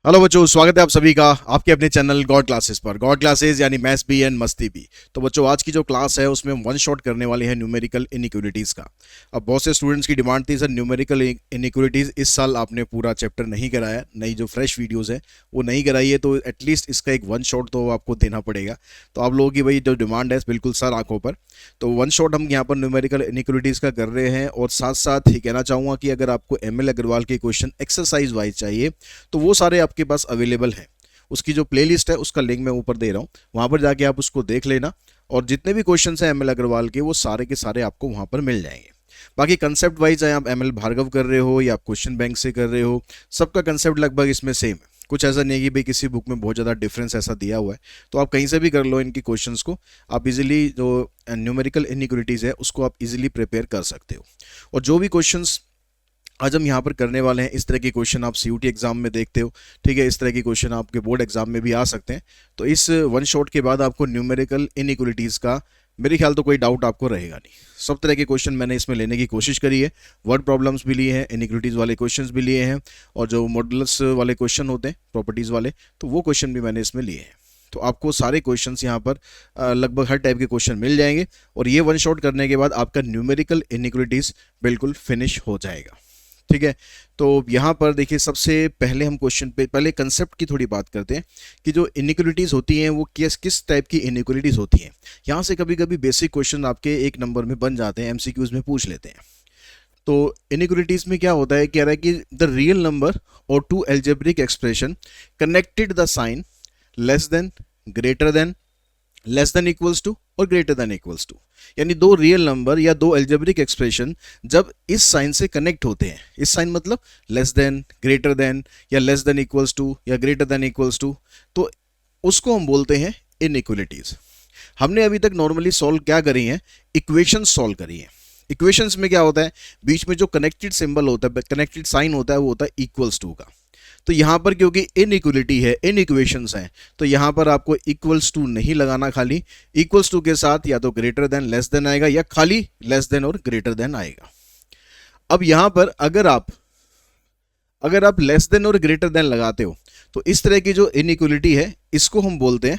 Hello बच्चों, स्वागत है आप सभी का आपके अपने चैनल गॉड क्लासेस पर। गॉड क्लासेस यानी मैथ्स भी एंड मस्ती भी। तो बच्चों, आज की जो क्लास है उसमें हम वन शॉट करने वाले हैं न्यूमेरिकल इनइक्वालिटीज़ का। अब बहुत से स्टूडेंट्स की डिमांड थी, सर न्यूमेरिकल इनइक्वालिटीज़ इस साल आपने पूरा चैप्टर नहीं कराया, नई जो फ्रेश वीडियोज़ है वो नहीं कराई है, तो एटलीस्ट इसका एक वन शॉट तो आपको देना पड़ेगा। तो आप लोगों की भाई जो डिमांड है बिल्कुल सर आंखों पर। तो वन शॉट हम यहाँ पर न्यूमेरिकल इनइक्वालिटीज़ का कर रहे हैं। और साथ साथ ही कहना चाहूँगा कि अगर आपको ML अग्रवाल के क्वेश्चन एक्सरसाइज वाइज चाहिए तो वो सारे आपके पास अवेलेबल हैं। उसकी जो प्लेलिस्ट है उसका लिंक मैं ऊपर दे रहा हूँ, वहाँ पर जाके आप उसको देख लेना। और जितने भी क्वेश्चंस हैं ML अग्रवाल के वो सारे के सारे आपको वहाँ पर मिल जाएंगे। बाकी कंसेप्ट वाइज चाहे आप ML भार्गव कर रहे हो या आप क्वेश्चन बैंक से कर रहे हो, सबका कंसेप्ट लगभग इसमें सेम है। कुछ ऐसा नहीं है कि भाई किसी बुक में बहुत ज़्यादा डिफरेंस ऐसा दिया हुआ है। तो आप कहीं से भी कर लो इनकी क्वेश्चंस को, आप इजीली जो न्यूमेरिकल इनइक्वालिटीज़ है उसको आप इजीली प्रिपेयर कर सकते हो। और जो भी क्वेश्चंस आज हम यहाँ पर करने वाले हैं, इस तरह के क्वेश्चन आप CUT एग्जाम में देखते हो, ठीक है, इस तरह के क्वेश्चन आपके बोर्ड एग्जाम में भी आ सकते हैं। तो इस वन शॉट के बाद आपको न्यूमेरिकल इनइक्वालिटीज़ का मेरे ख्याल तो कोई डाउट आपको रहेगा नहीं। सब तरह के क्वेश्चन मैंने इसमें लेने की कोशिश करी है। वर्ड प्रॉब्लम्स भी लिए हैं, इनइक्वालिटीज़ वाले क्वेश्चंस भी लिए हैं, और जो मॉडल्स वाले क्वेश्चन होते हैं प्रॉपर्टीज़ वाले, तो वो क्वेश्चन भी मैंने इसमें लिए हैं। तो आपको सारे क्वेश्चंस यहाँ पर लगभग हर टाइप के क्वेश्चन मिल जाएंगे। और ये वन शॉट करने के बाद आपका न्यूमेरिकल इनइक्वालिटीज़ बिल्कुल फिनिश हो जाएगा, ठीक है। तो यहाँ पर देखिए, सबसे पहले हम क्वेश्चन पे पहले कंसेप्ट की थोड़ी बात करते हैं कि जो इनइक्वालिटीज़ होती हैं वो किस किस टाइप की इनइक्वालिटीज़ होती हैं। यहाँ से कभी कभी बेसिक क्वेश्चन आपके एक नंबर में बन जाते हैं, MCQs में पूछ लेते हैं। तो इनइक्वालिटीज़ में क्या होता है, कह रहा है कि द रियल नंबर और two algebraic expression connected the sign less than, greater than, less than equals to और ग्रेटर देन इक्वल्स टू। यानी दो रियल नंबर या दो एल्जेब्रिक एक्सप्रेशन जब इस साइन से कनेक्ट होते हैं, इस साइन मतलब लेस देन, ग्रेटर देन, या लेस देन इक्वल्स टू या ग्रेटर देन इक्वल्स टू, तो उसको हम बोलते हैं इनइक्वालिटीज। हमने अभी तक नॉर्मली सॉल्व क्या करी है, इक्वेशन सॉल्व करी है। इक्वेशंस में क्या होता है, बीच में जो कनेक्टेड सिंबल होता है, कनेक्टेड साइन होता है, वो होता है इक्वल्स टू का। तो यहाँ पर क्योंकि इनइक्वालिटी है, इन इक्वेशंस हैं, तो यहाँ पर आपको इक्वल्स टू नहीं लगाना, खाली इक्वल्स टू के साथ या तो ग्रेटर देन, लेस देन आएगा, या खाली लेस देन और ग्रेटर देन आएगा। अब यहाँ पर अगर आप लेस देन और ग्रेटर देन लगाते हो तो इस तरह की जो इनइक्वालिटी है इसको हम बोलते हैं,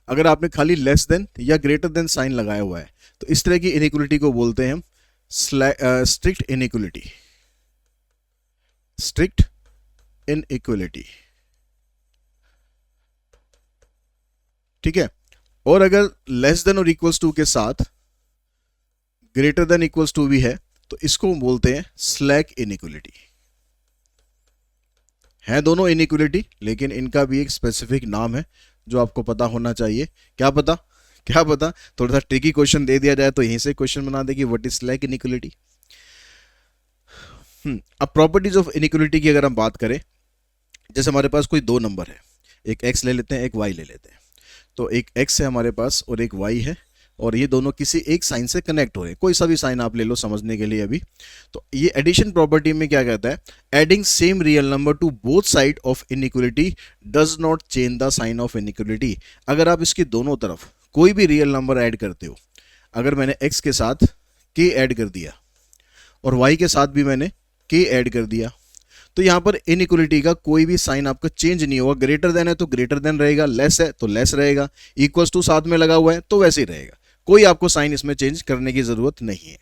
अगर आपने खाली लेस देन या ग्रेटर देन साइन लगाया हुआ है तो इस तरह की इनइक्वालिटी को बोलते हैं हम स्ट्रिक्ट इनइक्वालिटी, स्ट्रिक्ट इनइक्वालिटी, ठीक है। और अगर लेस देन और इक्वल्स टू के साथ ग्रेटर देन इक्वल्स टू भी है तो इसको हम बोलते हैं स्लैक इनइक्वालिटी। है दोनों इनइक्वालिटी, लेकिन इनका भी एक स्पेसिफिक नाम है जो आपको पता होना चाहिए। क्या पता, क्या पता, थोड़ा सा ट्रिकी क्वेश्चन दे दिया जाए तो यहीं से क्वेश्चन बना दे कि व्हाट इज स्लैक इनइक्वालिटी। अब प्रॉपर्टीज ऑफ इनइक्वालिटी की अगर हम बात करें, जैसे हमारे पास कोई दो नंबर है, एक x ले लेते हैं, एक y ले लेते हैं। तो एक x है हमारे पास और एक y है, और ये दोनों किसी एक साइन से कनेक्ट हो रहे हैं, कोई सा भी साइन आप ले लो समझने के लिए अभी। तो ये एडिशन प्रॉपर्टी में क्या कहता है, adding same real number to both side of inequality does not change the sign of inequality. अगर आप इसकी दोनों तरफ कोई भी रियल नंबर ऐड करते हो, अगर मैंने x के साथ k ऐड कर दिया और y के साथ भी मैंने k ऐड कर दिया, तो यहां पर इनइक्वालिटी का कोई भी साइन आपका चेंज नहीं होगा। ग्रेटर देन है तो ग्रेटर देन रहेगा, लेस है तो लेस रहेगा, इक्वल्स टू साथ में लगा हुआ है तो वैसे ही रहेगा, कोई आपको साइन इसमें चेंज करने की जरूरत नहीं है।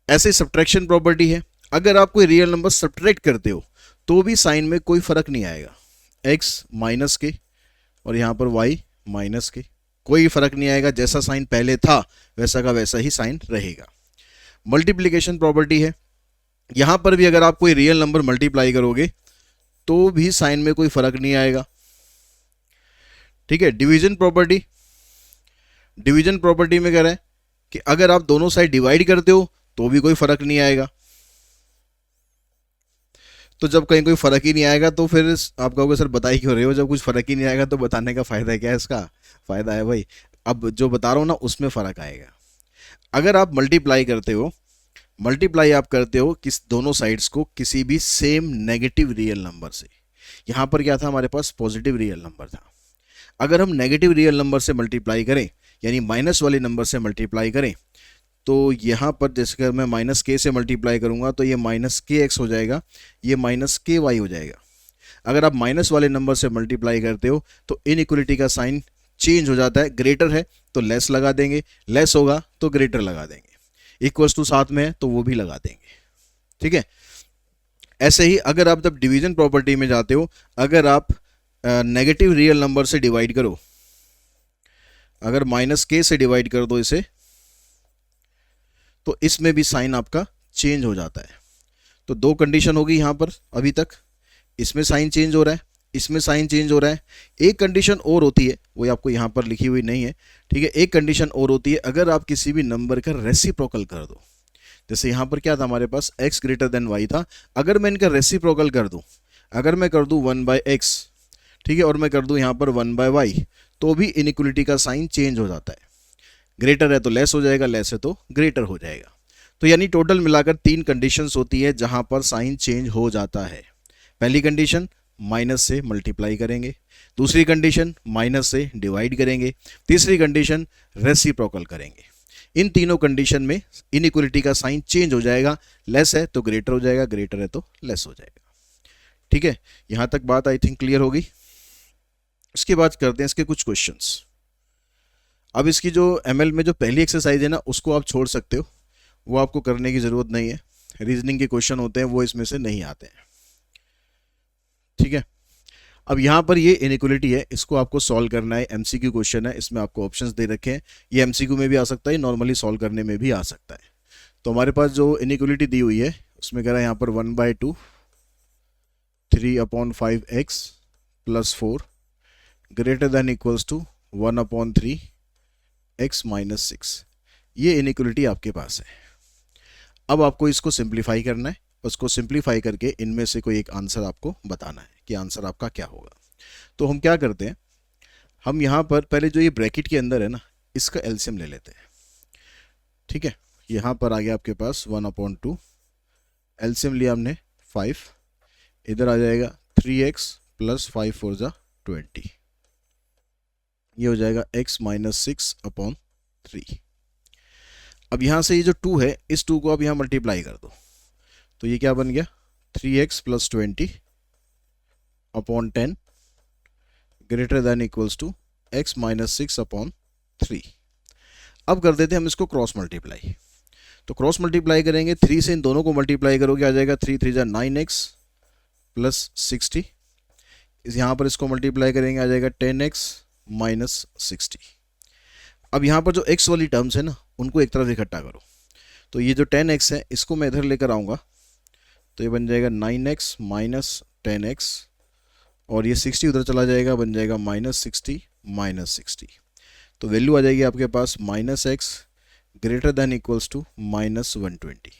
ऐसे सब्ट्रैक्शन प्रॉपर्टी है, अगर आप कोई रियल नंबर सब्ट्रैक्ट करते हो तो भी साइन में कोई फर्क नहीं आएगा, x माइनस के और यहां पर y माइनस के, कोई फर्क नहीं आएगा, जैसा साइन पहले था वैसा का वैसा ही साइन रहेगा। मल्टीप्लीकेशन प्रॉपर्टी है, यहां पर भी अगर आप कोई रियल नंबर मल्टीप्लाई करोगे तो भी साइन में कोई फर्क नहीं आएगा, ठीक है। डिवीजन प्रॉपर्टी, डिवीजन प्रॉपर्टी में कह रहा है कि अगर आप दोनों साइड डिवाइड करते हो तो भी कोई फर्क नहीं आएगा। तो जब कहीं कोई फर्क ही नहीं आएगा तो फिर आप कहोगे सर बता ही क्यों रहे हो, जब कुछ फर्क ही नहीं आएगा तो बताने का फायदा क्या है, इसका फायदा है भाई अब जो बता रहा हूं ना उसमें फर्क आएगा। अगर आप मल्टीप्लाई करते हो, मल्टीप्लाई आप करते हो किस दोनों साइड्स को किसी भी सेम नेगेटिव रियल नंबर से, यहां पर क्या था हमारे पास पॉजिटिव रियल नंबर था, अगर हम नेगेटिव रियल नंबर से मल्टीप्लाई करें यानी माइनस वाले नंबर से मल्टीप्लाई करें तो यहाँ पर जैसे अगर मैं माइनस के से मल्टीप्लाई करूँगा तो ये माइनस के एक्स हो जाएगा, ये माइनस के वाई हो जाएगा। अगर आप माइनस वाले नंबर से मल्टीप्लाई करते हो तो इनइक्वलिटी का साइन चेंज हो जाता है, ग्रेटर है तो लेस लगा देंगे, लेस होगा तो ग्रेटर लगा देंगे, इक्वल्स टू साथ में है तो वो भी लगा देंगे। ठीक है, ऐसे ही अगर आप जब डिवीजन प्रॉपर्टी में जाते हो, अगर आप नेगेटिव रियल नंबर से डिवाइड करो, अगर माइनस के से डिवाइड कर दो इसे, तो इसमें भी साइन आपका चेंज हो जाता है। तो दो कंडीशन होगी यहां पर अभी तक, इसमें साइन चेंज हो रहा है, इसमें साइन चेंज हो रहा है। एक कंडीशन और होती है, वो आपको यहाँ पर लिखी हुई नहीं है, ठीक है। एक कंडीशन और होती है, अगर आप किसी भी नंबर का रेसिप्रोकल कर दो, जैसे यहाँ पर क्या था हमारे पास x ग्रेटर देन y था, अगर मैं इनका रेसिप्रोकल कर दूँ, अगर मैं कर दूँ 1/x, ठीक है, और मैं कर दूँ यहाँ पर 1/y, तो भी इनइक्वलिटी का साइन चेंज हो जाता है। ग्रेटर है तो लेस हो जाएगा, लेस है तो ग्रेटर हो जाएगा। तो यानी टोटल मिलाकर 3 कंडीशंस होती है जहां पर साइन चेंज हो जाता है। पहली कंडीशन माइनस से मल्टीप्लाई करेंगे, दूसरी कंडीशन माइनस से डिवाइड करेंगे, तीसरी कंडीशन रेसिप्रोकल करेंगे। इन तीनों कंडीशन में इनइक्वलिटी का साइन चेंज हो जाएगा, लेस है तो ग्रेटर हो जाएगा, ग्रेटर है तो लेस हो जाएगा। ठीक है, यहां तक बात आई थिंक क्लियर होगी। इसके बाद करते हैं इसके कुछ क्वेश्चंस। अब इसकी जो एमएल में जो पहली एक्सरसाइज है ना, उसको आप छोड़ सकते हो, वो आपको करने की ज़रूरत नहीं है। रीजनिंग के क्वेश्चन होते हैं वो इसमें से नहीं आते हैं। ठीक है, अब यहाँ पर ये इनइक्वलिटी है, इसको आपको सॉल्व करना है। एमसीक्यू क्वेश्चन है, इसमें आपको ऑप्शंस दे रखे हैं। ये एमसीक्यू में भी आ सकता है, नॉर्मली सॉल्व करने में भी आ सकता है। तो हमारे पास जो इनइक्वलिटी दी हुई है उसमें कह रहा है यहाँ पर 1/2 3/5x + 4 greater than equals to 1/3 x - 6। ये इनइक्वलिटी आपके पास है। अब आपको इसको सिंप्लीफाई करना है, उसको सिंप्लीफाई करके इनमें से कोई एक आंसर आपको बताना है कि आंसर आपका क्या होगा। तो हम क्या करते हैं, हम यहाँ पर पहले जो ये ब्रैकेट के अंदर है ना, इसका एलसीएम ले लेते हैं। ठीक है, यहाँ पर आ गया आपके पास 1/2, एलसीएम लिया हमने 5, इधर आ जाएगा 3x + 5 4 = 20, ये हो जाएगा x - 6/3। अब यहाँ से ये जो 2 है, इस 2 को अब यहाँ मल्टीप्लाई कर दो, तो ये क्या बन गया 3x + 20/10 greater than equals to x - 6/3। अब कर देते हैं हम इसको क्रॉस मल्टीप्लाई। तो क्रॉस मल्टीप्लाई करेंगे, 3 से इन दोनों को मल्टीप्लाई करोगे, आ जाएगा 3 3 = 9x + 60। इस यहाँ पर इसको मल्टीप्लाई करेंगे, आ जाएगा 10x - 60। अब यहाँ पर जो x वाली टर्म्स है ना, उनको एक तरफ इकट्ठा करो। तो ये जो 10x है, इसको मैं इधर लेकर आऊँगा, तो ये बन जाएगा 9x - 10x, और ये 60 उधर चला जाएगा, बन जाएगा -60 - 60। तो वैल्यू आ जाएगी आपके पास -x greater than equals to -120।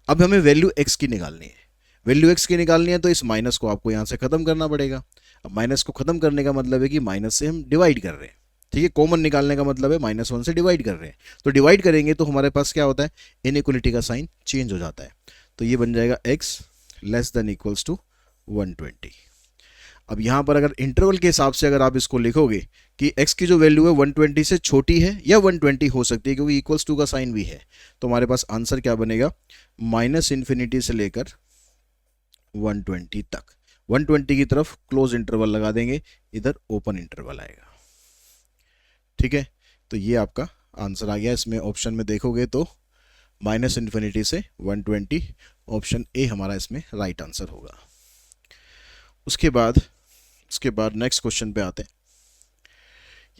अब हमें वैल्यू x की निकालनी है। वैल्यू x की निकालनी है तो इस माइनस को आपको यहाँ से ख़त्म करना पड़ेगा। अब माइनस को ख़त्म करने का मतलब है कि माइनस से हम डिवाइड कर रहे हैं। ठीक है, कॉमन निकालने का मतलब है -1 से डिवाइड कर रहे हैं। तो डिवाइड करेंगे तो हमारे पास क्या होता है, इनइक्वलिटी का साइन चेंज हो जाता है। तो ये बन जाएगा x less than equals to 120। अब यहाँ पर अगर इंटरवल के हिसाब से अगर आप इसको लिखोगे कि x की जो वैल्यू है 120 से छोटी है या 120 हो सकती है, क्योंकि इक्वल्स टू का साइन भी है, तो हमारे पास आंसर क्या बनेगा, -∞ से लेकर 120 तक। 120 की तरफ क्लोज इंटरवल लगा देंगे, इधर ओपन इंटरवल आएगा। ठीक है, तो ये आपका आंसर आ गया। इसमें ऑप्शन में देखोगे तो -∞ से 120, ऑप्शन ए हमारा इसमें राइट आंसर होगा। उसके बाद नेक्स्ट क्वेश्चन पे आते हैं।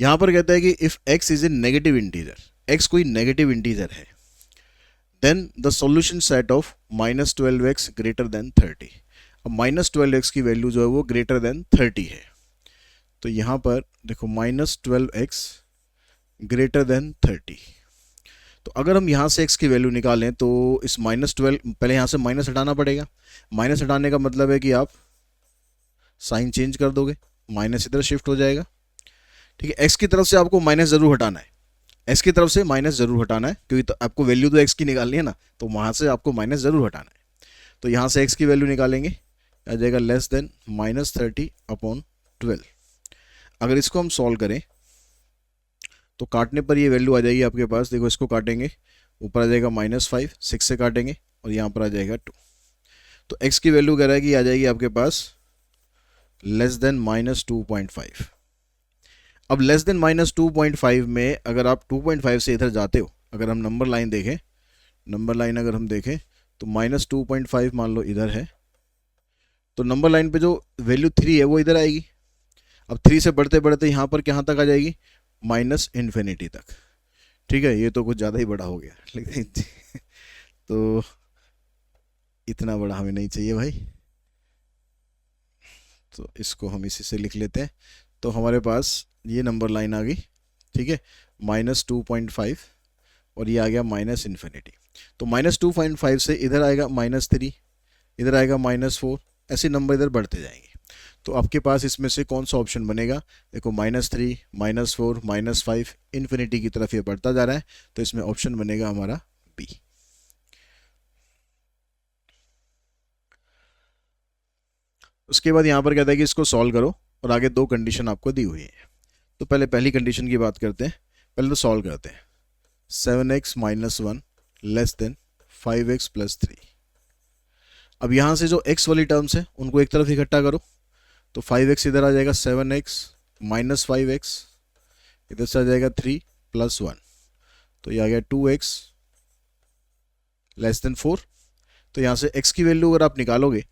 यहां पर कहता है कि if x is a negative integer, x कोई नेगेटिव इंटीजर है, then the solution set of -12x greater than 30। अब -12x की वैल्यू जो है वो ग्रेटर देन 30 है। तो यहां पर देखो -12x ग्रेटर देन 30। तो अगर हम यहाँ से x की वैल्यू निकालें तो इस -12, पहले यहाँ से माइनस हटाना पड़ेगा। माइनस हटाने का मतलब है कि आप साइन चेंज कर दोगे, माइनस इधर शिफ्ट हो जाएगा। ठीक है, x की तरफ से आपको माइनस जरूर हटाना है, x की तरफ से माइनस जरूर हटाना है, क्योंकि तो आपको वैल्यू तो x की निकालनी है ना, तो वहाँ से आपको माइनस जरूर हटाना है। तो यहाँ से x की वैल्यू निकालेंगे, आ जाएगा लेस देन -30/12। अगर इसको हम सॉल्व करें तो काटने पर ये वैल्यू आ जाएगी आपके पास, देखो इसको काटेंगे ऊपर आ जाएगा -5, 6 से काटेंगे और यहाँ पर आ जाएगा 2। तो x की वैल्यू कह रहा है कि आ जाएगी आपके पास <-2.5। अब <-2.5 में अगर आप 2.5 से इधर जाते हो, अगर हम नंबर लाइन देखें, नंबर लाइन अगर हम देखें तो -2.5 मान लो इधर है, तो नंबर लाइन पे जो वैल्यू 3 है वो इधर आएगी। अब 3 से बढ़ते बढ़ते यहाँ पर कहाँ तक आ जाएगी, -∞ तक। ठीक है, ये तो कुछ ज़्यादा ही बड़ा हो गया लेकिन तो इतना बड़ा हमें नहीं चाहिए भाई, तो इसको हम इसी से लिख लेते हैं। तो हमारे पास ये नंबर लाइन आ गई, ठीक है, -2.5 और ये आ गया -∞। तो -2.5 से इधर आएगा -3, इधर आएगा -4, ऐसे नंबर इधर बढ़ते जाएंगे। तो आपके पास इसमें से कौन सा ऑप्शन बनेगा, देखो -3, -4, -5, इन्फिनिटी की तरफ ये बढ़ता जा रहा है, तो इसमें ऑप्शन बनेगा हमारा बी। उसके बाद यहाँ पर कहता है कि इसको सॉल्व करो और आगे 2 कंडीशन आपको दी हुई है। तो पहले पहली कंडीशन की बात करते हैं, पहले तो सॉल्व करते हैं। 7x - 1 < 5x + 3। अब यहाँ से जो x वाली टर्म्स है उनको एक तरफ इकट्ठा करो, तो 5x इधर आ जाएगा, 7x - 5x इधर से आ जाएगा 3 + 1, तो ये आ गया 2x < 4। तो यहाँ से x की वैल्यू अगर आप निकालोगे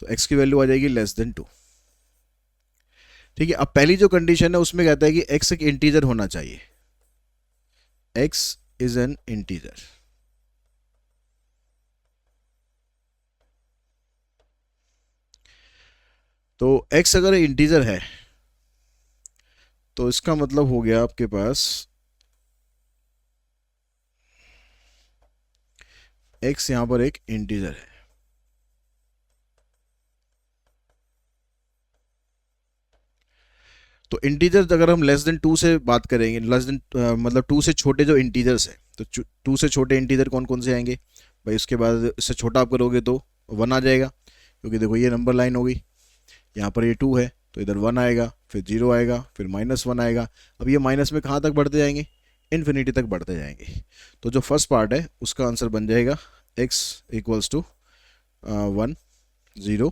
तो x की वैल्यू आ जाएगी <2। ठीक है, अब पहली जो कंडीशन है उसमें कहता है कि x एक इंटीजर होना चाहिए, x इज एन इंटीजर। तो x अगर इंटीजर है तो इसका मतलब हो गया आपके पास x यहां पर एक इंटीजर है। तो इंटीजर अगर हम <2 से बात करेंगे, मतलब 2 से छोटे जो इंटीजर्स है, तो 2 से छोटे इंटीजर कौन कौन से आएंगे भाई, उसके बाद इससे छोटा आप करोगे तो 1 आ जाएगा, क्योंकि देखो ये नंबर लाइन हो गई, यहाँ पर ये 2 है तो इधर 1 आएगा, फिर 0 आएगा, फिर -1 आएगा। अब ये माइनस में कहाँ तक बढ़ते जाएंगे, इन्फिनिटी तक बढ़ते जाएंगे। तो जो फर्स्ट पार्ट है उसका आंसर बन जाएगा x = 1, 0,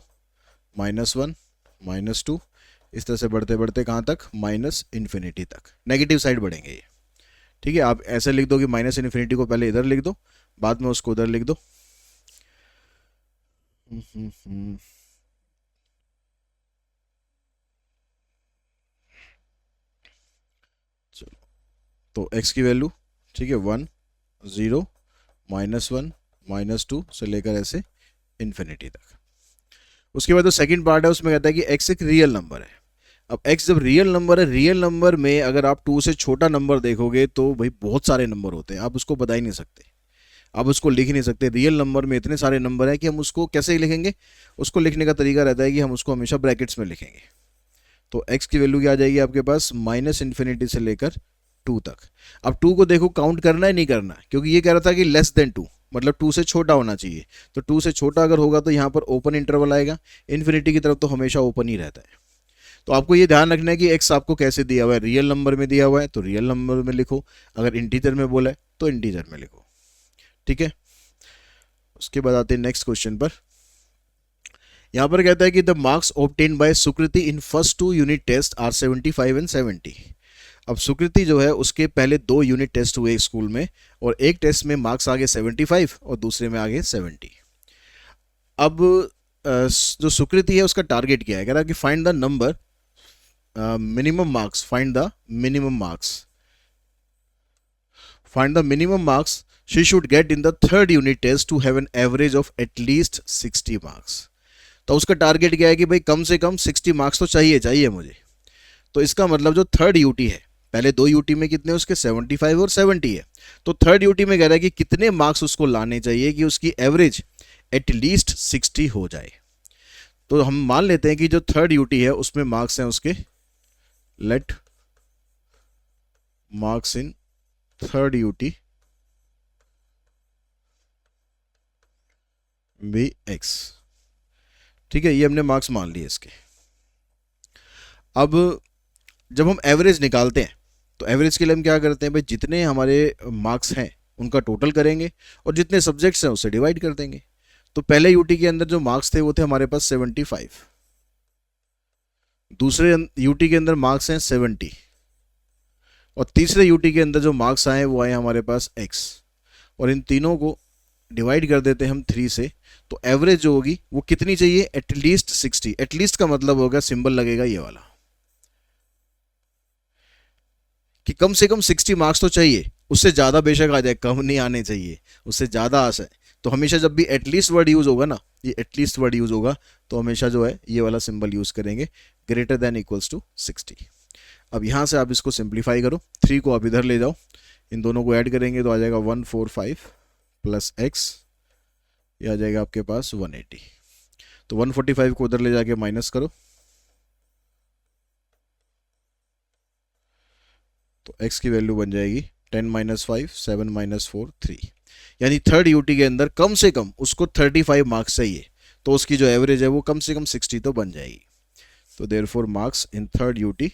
-1, -2, इस तरह से बढ़ते बढ़ते कहाँ तक, -इन्फिनिटी तक, नेगेटिव साइड बढ़ेंगे ये। ठीक है, आप ऐसे लिख दो कि -इन्फिनिटी को पहले इधर लिख दो, बाद में उसको उधर लिख दो। चलो, तो x की वैल्यू, ठीक है, 1, 0, -1, -2 से लेकर ऐसे इन्फिनिटी तक। उसके बाद जो सेकंड पार्ट है उसमें कहता है कि x एक रियल नंबर है। अब x जब रियल नंबर है, रियल नंबर में अगर आप 2 से छोटा नंबर देखोगे तो भाई बहुत सारे नंबर होते हैं, आप उसको बता ही नहीं सकते, आप उसको लिख ही नहीं सकते। रियल नंबर में इतने सारे नंबर हैं कि हम उसको कैसे लिखेंगे, उसको लिखने का तरीका रहता है कि हम उसको हमेशा ब्रैकेट्स में लिखेंगे। तो x की वैल्यू क्या आ जाएगी आपके पास, -इन्फिनिटी से लेकर 2 तक। अब 2 को देखो काउंट करना है नहीं करना, क्योंकि ये कह रहा था कि <2, मतलब 2 से छोटा होना चाहिए। तो 2 से छोटा अगर होगा तो यहाँ पर ओपन इंटरवल आएगा, इन्फिनिटी की तरफ तो हमेशा ओपन ही रहता है। तो आपको ये ध्यान रखना है कि x आपको कैसे दिया हुआ है, रियल नंबर में दिया हुआ है तो रियल नंबर में लिखो, अगर इंटीजर में बोला है तो इंटीजर में लिखो। ठीक है, उसके बाद आते हैं नेक्स्ट क्वेश्चन पर। यहां पर कहता है कि the marks obtain by Sukriti in first 2 unit test are 75 and 70। अब सुकृति जो है उसके पहले 2 यूनिट टेस्ट हुए एक स्कूल में, और एक टेस्ट में मार्क्स आ गए 75 और दूसरे में आ गए 70। अब जो सुकृति है उसका टारगेट क्या है, कह रहा है कि find the number minimum marks, find the minimum marks, find the minimum marks she should get in the third unit test to have an average of at least 60 marks। तो उसका टारगेट क्या है कि भाई कम से कम 60 मार्क्स तो चाहिए मुझे। तो इसका मतलब जो थर्ड यूटी है, पहले 2 यूटी में कितने उसके 75 और 70 है, तो थर्ड यूटी में कह रहा है कि कितने मार्क्स उसको लाने चाहिए कि उसकी एवरेज एटलीस्ट 60 हो जाए। तो हम मान लेते हैं कि जो थर्ड यूटी है उसमें मार्क्स हैं उसके, let marks in third UT be x। ठीक है, ये हमने मार्क्स मान लिए इसके। अब जब हम एवरेज निकालते हैं तो एवरेज के लिए हम क्या करते हैं भाई, जितने हमारे मार्क्स हैं उनका टोटल करेंगे और जितने सब्जेक्ट्स हैं उससे डिवाइड कर देंगे। तो पहले यूटी के अंदर जो मार्क्स थे वो थे हमारे पास 75, दूसरे यूटी के अंदर मार्क्स हैं 70 और तीसरे यूटी के अंदर जो मार्क्स आए वो आए हमारे पास x, और इन तीनों को डिवाइड कर देते हैं हम 3 से। तो एवरेज जो होगी वो कितनी चाहिए, एटलीस्ट 60। एटलीस्ट का मतलब होगा सिंबल लगेगा ये वाला कि कम से कम 60 मार्क्स तो चाहिए, उससे ज़्यादा बेशक आ जाए, कम नहीं आने चाहिए, उससे ज़्यादा आ जाए। तो हमेशा जब भी एटलीस्ट वर्ड यूज़ होगा ना, ये एटलीस्ट वर्ड यूज़ होगा तो हमेशा जो है ये वाला सिंबल यूज़ करेंगे, ग्रेटर देन इक्वल्स टू 60। अब यहाँ से आप इसको सिंप्लीफाई करो, 3 को आप इधर ले जाओ, इन दोनों को ऐड करेंगे तो आ जाएगा 145 प्लस एक्स, ये आ जाएगा आपके पास 180। तो 145 को उधर ले जाके माइनस करो तो x की वैल्यू बन जाएगी 10 माइनस 5 7 माइनस 4 3। यानी थर्ड यूटी के अंदर कम से कम उसको 35 मार्क्स चाहिए, तो उसकी जो एवरेज है वो कम से कम 60 तो बन जाएगी। तो therefore marks in third UT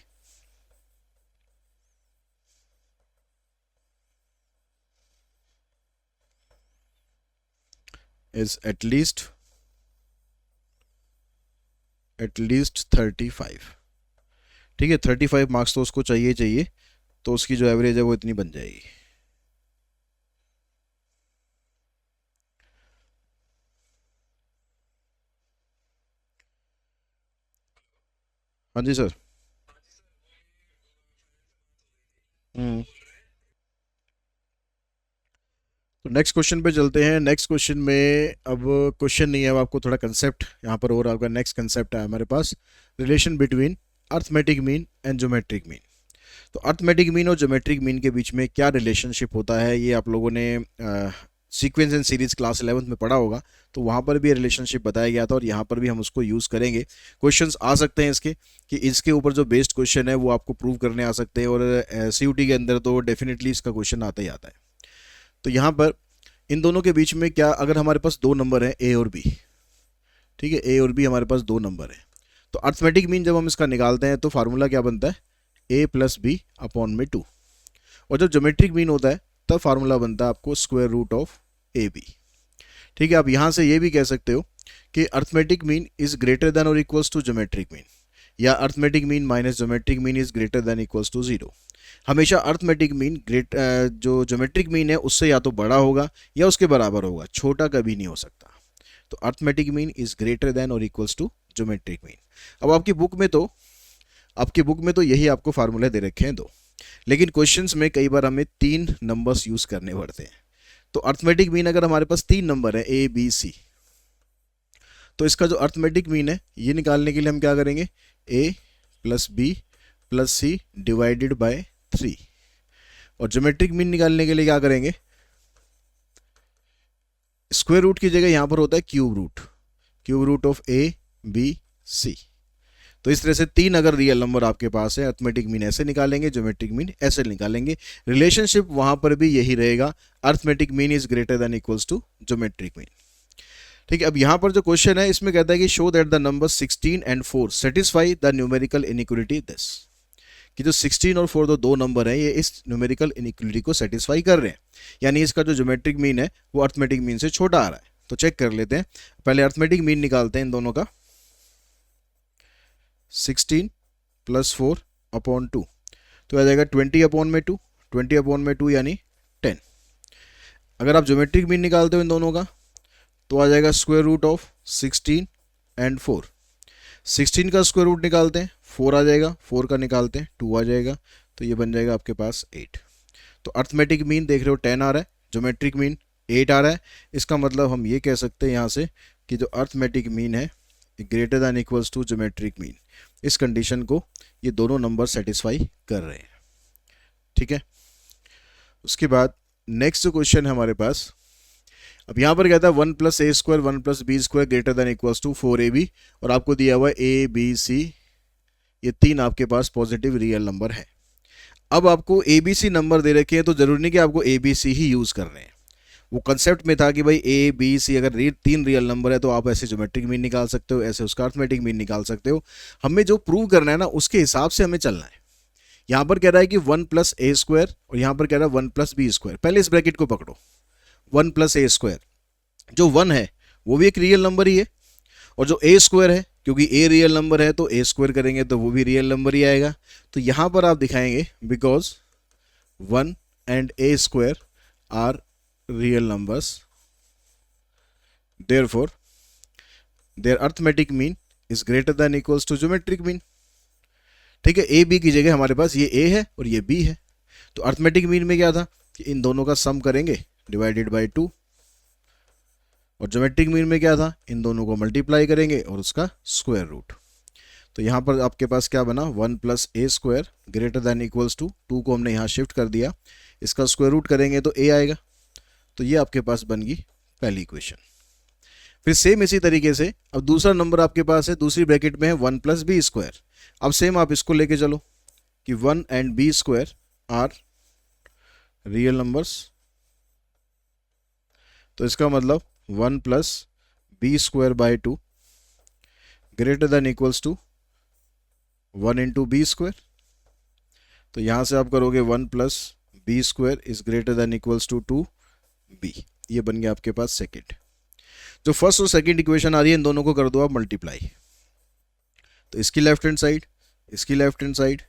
is at least 35। ठीक है, 35 मार्क्स तो उसको चाहिए चाहिए, तो उसकी जो एवरेज है वो इतनी बन जाएगी। हाँ जी सर। हम्म। तो नेक्स्ट क्वेश्चन पे चलते हैं। नेक्स्ट क्वेश्चन में अब क्वेश्चन नहीं है, अब आपको थोड़ा कंसेप्ट यहाँ पर और आपका नेक्स्ट कंसेप्ट है हमारे पास, relation between arithmetic mean and geometric mean. तो अर्थमेटिक मीन और ज्योमेट्रिक मीन के बीच में क्या रिलेशनशिप होता है, ये आप लोगों ने sequence and series class 11th में पढ़ा होगा, तो वहाँ पर भी रिलेशनशिप बताया गया था और यहाँ पर भी हम उसको यूज़ करेंगे। क्वेश्चंस आ सकते हैं इसके कि इसके ऊपर जो बेस्ड क्वेश्चन है वो आपको प्रूव करने आ सकते हैं, और सीयूटी के अंदर तो डेफिनेटली इसका क्वेश्चन आता ही आता है। तो यहाँ पर इन दोनों के बीच में क्या, अगर हमारे पास दो नंबर हैं ए और बी, ठीक है, ए और बी हमारे पास दो नंबर है, तो अर्थमेटिक मीन जब हम इसका निकालते हैं तो फार्मूला क्या बनता है, ए प्लस बी अपॉन में 2। और जब ज्योमेट्रिक मीन होता है तब फार्मूला बनता है आपको square root of A B. ठीक है, आप यहाँ से ये भी कह सकते हो कि arithmetic mean is greater than और इक्वल्स टू ज्योमेट्रिक मीन, या arithmetic mean minus geometric mean is greater than equals to 0। हमेशा अर्थमेटिक मीन जो ज्योमेट्रिक मीन है उससे या तो बड़ा होगा या उसके बराबर होगा, छोटा कभी नहीं हो सकता। तो arithmetic mean is greater than और इक्वल्स टू ज्योमेट्रिक मीन। अब आपकी बुक में तो यही आपको फार्मूले दे रखे हैं दो, लेकिन क्वेश्चंस में कई बार हमें 3 नंबर्स यूज करने पड़ते हैं। तो अर्थमेटिक मीन अगर हमारे पास 3 नंबर है ए बी सी, तो इसका जो अर्थमेटिक मीन है ये निकालने के लिए हम क्या करेंगे, A plus B plus C divided by 3। और ज्योमेट्रिक मीन निकालने के लिए क्या करेंगे, स्क्वायर रूट की जगह यहां पर होता है cube root of A B C. तो इस तरह से 3 अगर रियल नंबर आपके पास है, अर्थमेटिक मीन ऐसे निकालेंगे, ज्योमेट्रिक मीन ऐसे निकालेंगे। रिलेशनशिप वहां पर भी यही रहेगा, arithmetic mean is greater than equals to geometric mean. ठीक है, अब यहां पर जो क्वेश्चन है इसमें कहता है कि show that the number 16 and 4 satisfy the numerical inequality this, कि जो 16 और 4 दो नंबर हैं ये इस न्यूमेरिकल इनइक्वालिटी को सेटिस्फाई कर रहे हैं, यानी इसका जो ज्योमेट्रिक मीन है वो अर्थमेटिक मीन से छोटा आ रहा है। तो चेक कर लेते हैं, पहले अर्थमेटिक मीन निकालते हैं इन दोनों का, 16 प्लस 4 अपॉन 2, तो आ जाएगा 20 अपॉन में 2, 20 अपॉन में 2 यानी 10। अगर आप ज्योमेट्रिक मीन निकालते हो इन दोनों का तो आ जाएगा स्क्वायर रूट ऑफ 16 एंड 4। 16 का स्क्वायर रूट निकालते हैं 4 आ जाएगा, 4 का निकालते हैं 2 आ जाएगा, तो ये बन जाएगा आपके पास 8। तो अर्थमेटिक मीन देख रहे हो 10 आ रहा है, ज्योमेट्रिक मीन 8 आ रहा है। इसका मतलब हम ये कह सकते हैं यहाँ से कि जो अर्थमेटिक मीन है greater than equals to geometric mean, इस कंडीशन को ये दोनों नंबर सेटिस्फाई कर रहे हैं। ठीक है, उसके बाद नेक्स्ट जो क्वेश्चन है हमारे पास, अब यहाँ पर कहता है 1 plus A square 1 plus B square greater than equals to 4ab, और आपको दिया हुआ है ए बी सी, ये 3 आपके पास पॉजिटिव रियल नंबर है। अब आपको ए बी सी नंबर दे रखे हैं तो जरूरी नहीं कि आपको ए बी सी ही यूज कर रहे हैं, वो कंसेप्ट में था कि भाई ए बी सी अगर 3 रियल नंबर है तो आप ऐसे ज्योमेट्रिक मीन निकाल सकते हो, ऐसे उसका अर्थमेटिक मीन निकाल सकते हो। हमें जो प्रूव करना है ना उसके हिसाब से हमें चलना है यहाँ पर कह रहा है कि 1+a² और यहाँ पर कह रहा है 1+b²। पहले इस ब्रैकेट को पकड़ो, 1+a², जो 1 है वो भी एक रियल नंबर ही है, और जो a² है, क्योंकि a रियल नंबर है तो a² करेंगे तो वो भी रियल नंबर ही आएगा। तो यहाँ पर आप दिखाएंगे because 1 and a² are real numbers, therefore their arithmetic mean is greater than equals to geometric mean। ठीक है, ए बी की जगह हमारे पास ये ए है और ये बी है, तो अर्थमेटिक मीन में क्या था कि इन दोनों का सम करेंगे डिवाइडेड बाय 2, और ज्योमेट्रिक मीन में क्या था, इन दोनों को मल्टीप्लाई करेंगे और उसका स्क्वायर रूट। तो यहाँ पर आपके पास क्या बना, 1+a² greater than equals to 2 को हमने यहाँ शिफ्ट कर दिया, इसका स्क्वायर रूट करेंगे तो a आएगा। तो ये आपके पास बन गई पहली इक्वेशन। फिर सेम इसी तरीके से अब दूसरा नंबर आपके पास है, दूसरी ब्रैकेट में है 1+b²। अब सेम आप इसको लेके चलो कि 1 and b² are real numbers, तो इसका मतलब 1+b²/2 greater than equals to 1 into b²। तो यहाँ से आप करोगे 1+b² is greater than equals to 2b। ये बन गया आपके पास सेकेंड। जो फर्स्ट और सेकेंड इक्वेशन आ रही है इन दोनों को कर दो आप मल्टीप्लाई, तो इसकी लेफ्ट हैंड साइड, इसकी left hand side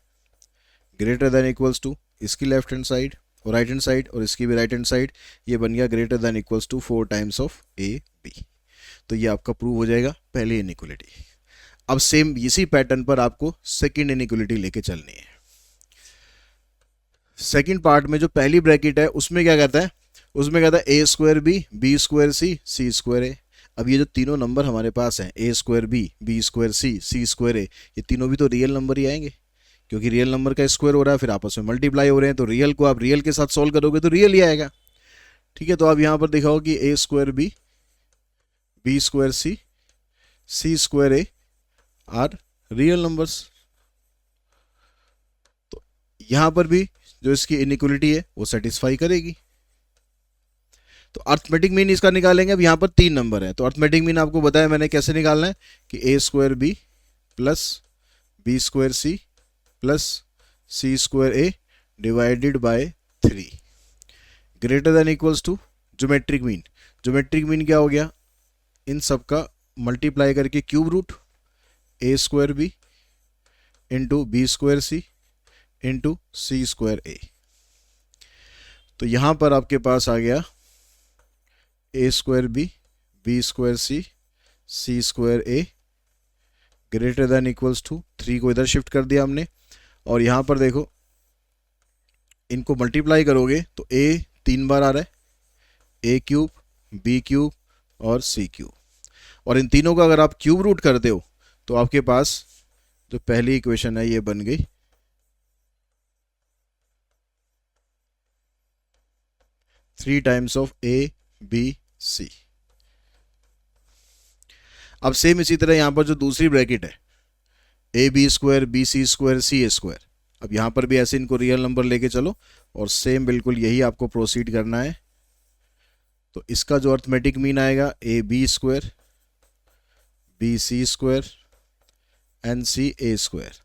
greater than equals to इसकी लेफ्ट हैंड साइड और राइट हैंड साइड, और इसकी भी राइट हैंड साइड, ये बन गया greater than equals to 4 times of A B. तो ये आपका प्रूव हो जाएगा पहली इनइक्वलिटी। अब सेम इसी पैटर्न पर आपको सेकेंड इनइक्वलिटी लेके चलनी है। सेकेंड पार्ट में जो पहली ब्रैकेट है उसमें क्या कहता है, उसमें कहता है a² b b² c c² a। अब ये जो तीनों नंबर हमारे पास हैं a² b b² c c² a, ये तीनों भी तो रियल नंबर ही आएंगे, क्योंकि रियल नंबर का स्क्वायर हो रहा है फिर आपस में मल्टीप्लाई हो रहे हैं, तो रियल को आप रियल के साथ सॉल्व करोगे तो रियल ही आएगा। ठीक है, तो आप यहाँ पर दिखाओ कि a² b b² c c² a are real numbers. तो यहाँ पर भी जो इसकी इनइक्वलिटी है वो सेटिस्फाई करेगी। तो अर्थमेटिक मीन इसका निकालेंगे। अब यहाँ पर 3 नंबर है, तो अर्थमेटिक मीन आपको बताया मैंने कैसे निकालना है कि a² b plus b² c plus c² a divided by 3 greater than equals to geometric mean. Geometric mean क्या हो गया, इन सब का मल्टीप्लाई करके cube root a² b into b² c into c² a। तो यहाँ पर आपके पास आ गया a² b b² c c² a greater than equals to 3 को इधर शिफ्ट कर दिया हमने, और यहाँ पर देखो इनको मल्टीप्लाई करोगे तो a 3 बार आ रहा है, a³ b³ और c³, और इन तीनों का अगर आप क्यूब रूट करते हो तो आपके पास जो पहली इक्वेशन है ये बन गई 3 times of a b c। अब सेम इसी तरह यहां पर जो दूसरी ब्रैकेट है ab² bc² ca², अब यहां पर भी ऐसे इनको रियल नंबर लेके चलो और सेम बिल्कुल यही आपको प्रोसीड करना है। तो इसका जो अर्थमेटिक मीन आएगा ab² bc² एंड ca²,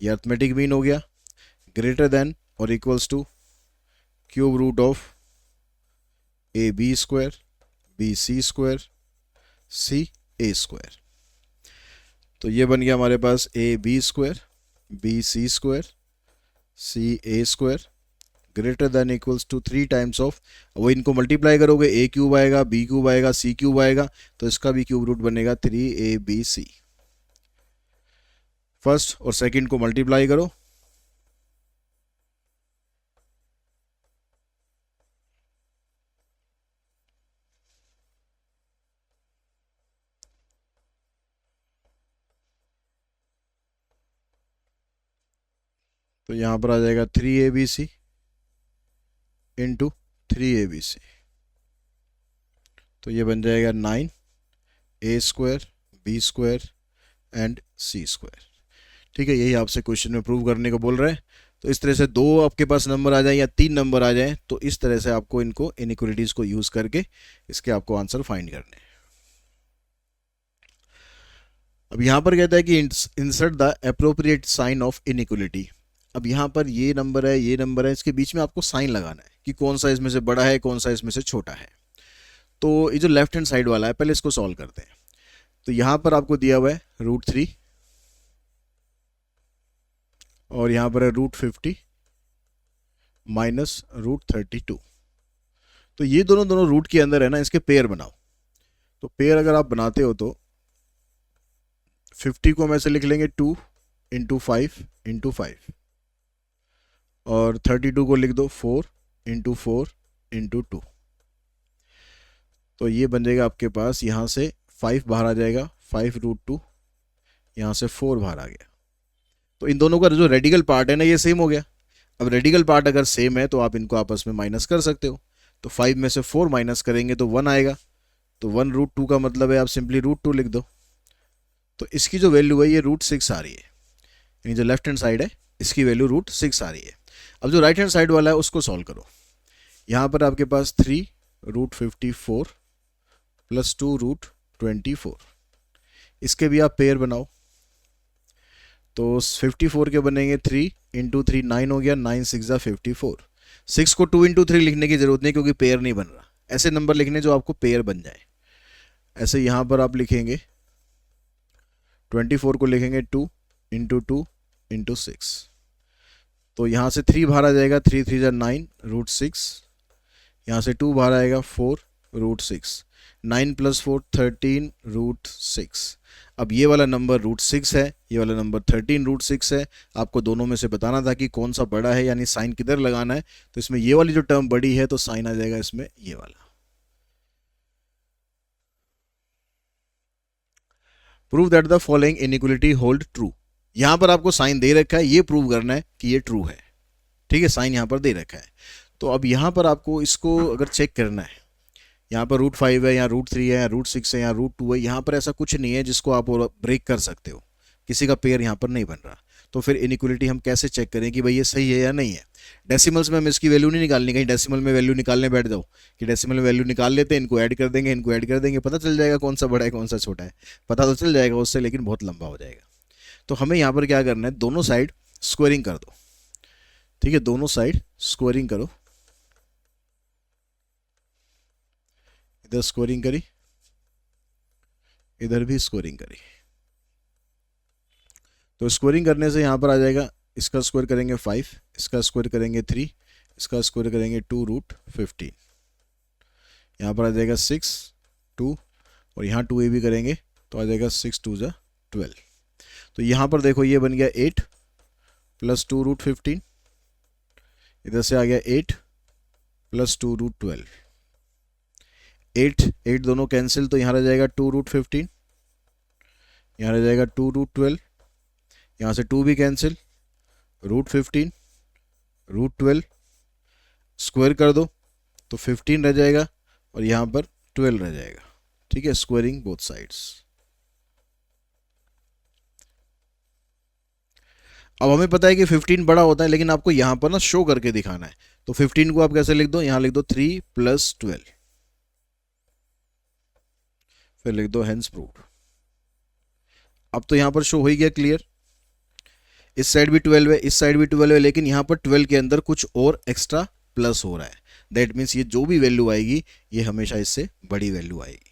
ये अर्थमेटिक मीन हो गया ग्रेटर देन और equals to cube root of ab² bc² ca²। तो ये बन गया हमारे पास ab² bc² ca² greater than equals to 3 times of, वो इनको मल्टीप्लाई करोगे a³ आएगा b³ आएगा c³ आएगा, तो इसका भी क्यूब रूट बनेगा 3abc। फर्स्ट और सेकंड को मल्टीप्लाई करो, तो यहां पर आ जाएगा 3abc इंटू 3abc, तो ये बन जाएगा 9a² b² एंड c²। ठीक है, यही आपसे क्वेश्चन में प्रूव करने को बोल रहे हैं। तो इस तरह से 2 आपके पास नंबर आ जाए या 3 नंबर आ जाए, तो इस तरह से आपको इनको इनइक्वलिटीज को यूज करके इसके आपको आंसर फाइंड करने हैं। अब यहां पर कहता है कि insert the appropriate sign of inequality अब यहाँ पर ये नंबर है, ये नंबर है, इसके बीच में आपको साइन लगाना है कि कौन सा इसमें से बड़ा है, कौन सा इसमें से छोटा है। तो ये जो लेफ्ट हैंड साइड वाला है, पहले इसको सॉल्व करते हैं। तो यहाँ पर आपको दिया हुआ है √3 और यहाँ पर है √50 माइनस √32। तो ये दोनों दोनों रूट के अंदर है ना, इसके पेयर बनाओ। तो पेयर अगर आप बनाते हो तो 50 को हम ऐसे लिख लेंगे 2 × 5 × 5 और 32 को लिख दो 4 × 4 × 2। तो ये बन जाएगा आपके पास, यहाँ से 5 बाहर आ जाएगा, 5√2, यहाँ से 4 बाहर आ गया। तो इन दोनों का जो रेडिकल पार्ट है ना, ये सेम हो गया। अब रेडिकल पार्ट अगर सेम है तो आप इनको आपस में माइनस कर सकते हो। तो 5 में से 4 माइनस करेंगे तो 1 आएगा। तो 1√2 का मतलब है आप सिंपली √2 लिख दो। तो इसकी जो वैल्यू है ये √6 आ रही है, यानी जो लेफ्ट हैंड साइड है इसकी वैल्यू √6 आ रही है। अब जो राइट हैंड साइड वाला है उसको सॉल्व करो। यहाँ पर आपके पास 3√54 प्लस 2√24, इसके भी आप पेयर बनाओ। तो 54 के बनेंगे 3 × 3 9 हो गया, 9 6 54। 6 को 2 × 3 लिखने की जरूरत नहीं क्योंकि पेयर नहीं बन रहा। ऐसे नंबर लिखने जो आपको पेयर बन जाए। ऐसे यहाँ पर आप लिखेंगे 24 को लिखेंगे 2 × 2 × 6। तो यहाँ से 3 बाहर आ जाएगा, 3 3 जा 9 √6, यहाँ से 2 बाहर आएगा 4 √6, 9 + 4 13 √6। अब ये वाला नंबर √6 है, ये वाला नंबर 13 √6 है। आपको दोनों में से बताना था कि कौन सा बड़ा है, यानी साइन किधर लगाना है। तो इसमें ये वाली जो टर्म बड़ी है तो साइन आ जाएगा इसमें ये वाला। Prove that the following inequality hold true. यहां पर आपको साइन दे रखा है, ये प्रूव करना है कि ये ट्रू है। ठीक है, साइन यहां पर दे रखा है। तो अब यहां पर आपको इसको अगर चेक करना है, यहाँ पर √5 है, यहाँ √3 है, यहाँ √6 है, यहाँ √2 है, यहाँ पर ऐसा कुछ नहीं है जिसको आप ब्रेक कर सकते हो। किसी का पेयर यहाँ पर नहीं बन रहा। तो फिर इनइक्वालिटी हम कैसे चेक करें कि भाई ये सही है या नहीं है। डेसिमल्स में हम इसकी वैल्यू नहीं निकालनी, कहीं डेसिमल में वैल्यू निकालने बैठ जाओ कि डेसिमल में वैल्यू निकाल लेते हैं, इनको ऐड कर देंगे, इनको ऐड कर देंगे, पता चल जाएगा कौन सा बड़ा है कौन सा छोटा है। पता तो चल जाएगा उससे, लेकिन बहुत लंबा हो जाएगा। तो हमें यहाँ पर क्या करना है, दोनों साइड स्क्वायरिंग कर दो। ठीक है, दोनों साइड स्क्वायरिंग करो। इधर स्कोरिंग करी, इधर भी स्कोरिंग करी। तो स्कोरिंग करने से यहाँ पर आ जाएगा, इसका स्क्वायर करेंगे 5, इसका स्क्वायर करेंगे 3, इसका स्क्वायर करेंगे 2√15। यहाँ पर आ जाएगा 6 2 और यहाँ 2a भी करेंगे तो आ जाएगा 6 2 जा 12। तो यहाँ पर देखो ये बन गया 8 + 2√15, इधर से आ गया 8 + 2√12। 8 दोनों कैंसिल, तो यहाँ रह जाएगा 2√15, यहाँ रह जाएगा 2√12, यहाँ से 2 भी कैंसिल, √15 √12 स्क्वायर कर दो तो 15 रह जाएगा और यहाँ पर 12 रह जाएगा। ठीक है, स्क्वायरिंग बोथ साइड्स। अब हमें पता है कि 15 बड़ा होता है, लेकिन आपको यहाँ पर ना शो करके दिखाना है। तो 15 को आप कैसे लिख दो, यहाँ लिख दो 3 + 12, फिर लिख दो हेंस प्रूव्ड। अब तो यहाँ पर शो हो ही गया क्लियर। इस साइड भी 12 है, इस साइड भी 12 है, लेकिन यहाँ पर 12 के अंदर कुछ और एक्स्ट्रा प्लस हो रहा है। दैट मीन्स ये जो भी वैल्यू आएगी ये हमेशा इससे बड़ी वैल्यू आएगी।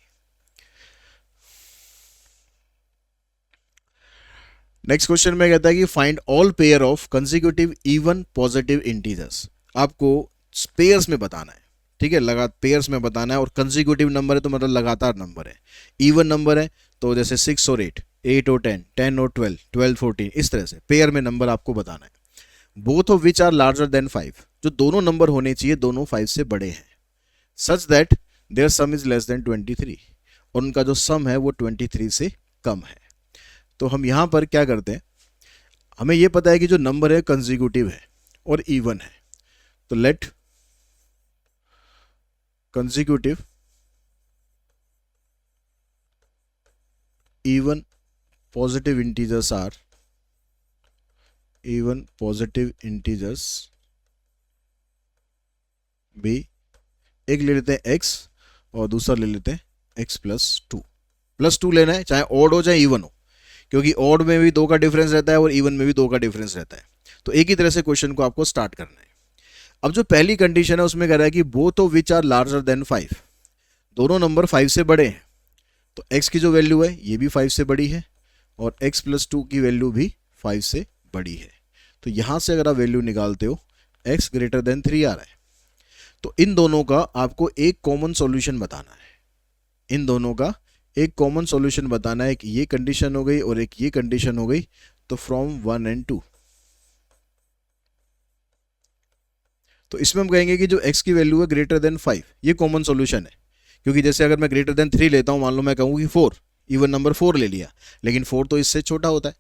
नेक्स्ट क्वेश्चन में कहता है कि find all pair of consecutive even positive integers. आपको पेयर्स में बताना है। ठीक है, पेयर्स में बताना है, और कंसेक्यूटिव नंबर है तो मतलब लगातार नंबर है। इवन नंबर है तो जैसे 6 और 8, 8 और 10, 10 और 12, 12 14, इस तरह से पेयर में नंबर आपको बताना है। Both of which are larger than 5, जो दोनों नंबर होने चाहिए दोनों 5 से बड़े हैं। Such that their sum is less than 23, और उनका जो सम है वो 23 से कम है। तो हम यहां पर क्या करते हैं, हमें यह पता है कि जो नंबर है कंसेक्यूटिव है और इवन है। तो let consecutive even positive integers are be, एक ले लेते हैं x और दूसरा ले लेते हैं x + 2 लेना है, चाहे ऑड हो चाहे इवन हो, क्योंकि ऑड में भी 2 का डिफरेंस रहता है और इवन में भी 2 का डिफरेंस रहता है। तो एक ही तरह से क्वेश्चन को आपको स्टार्ट करना है। अब जो पहली कंडीशन है उसमें कह रहा है कि both of which are larger than 5, दोनों नंबर 5 से बड़े हैं, तो x की जो वैल्यू है ये भी 5 से बड़ी है और x प्लस 2 की वैल्यू भी 5 से बड़ी है। तो यहां से अगर आप वैल्यू निकालते हो x ग्रेटर देन 3 आ रहा है, तो इन दोनों का आपको एक कॉमन सॉल्यूशन बताना है। इन दोनों का एक कॉमन सॉल्यूशन बताना है कि ये कंडीशन हो गई और एक ये कंडीशन हो गई, तो फ्रॉम 1 एंड 2। तो इसमें हम कहेंगे कि जो x की वैल्यू है ग्रेटर देन 5, ये कॉमन सॉल्यूशन है, क्योंकि जैसे अगर मैं ग्रेटर देन 3 लेता हूं, मान लो मैं कहूँ कि 4, इवन नंबर 4 ले लिया, लेकिन 4 तो इससे छोटा होता है,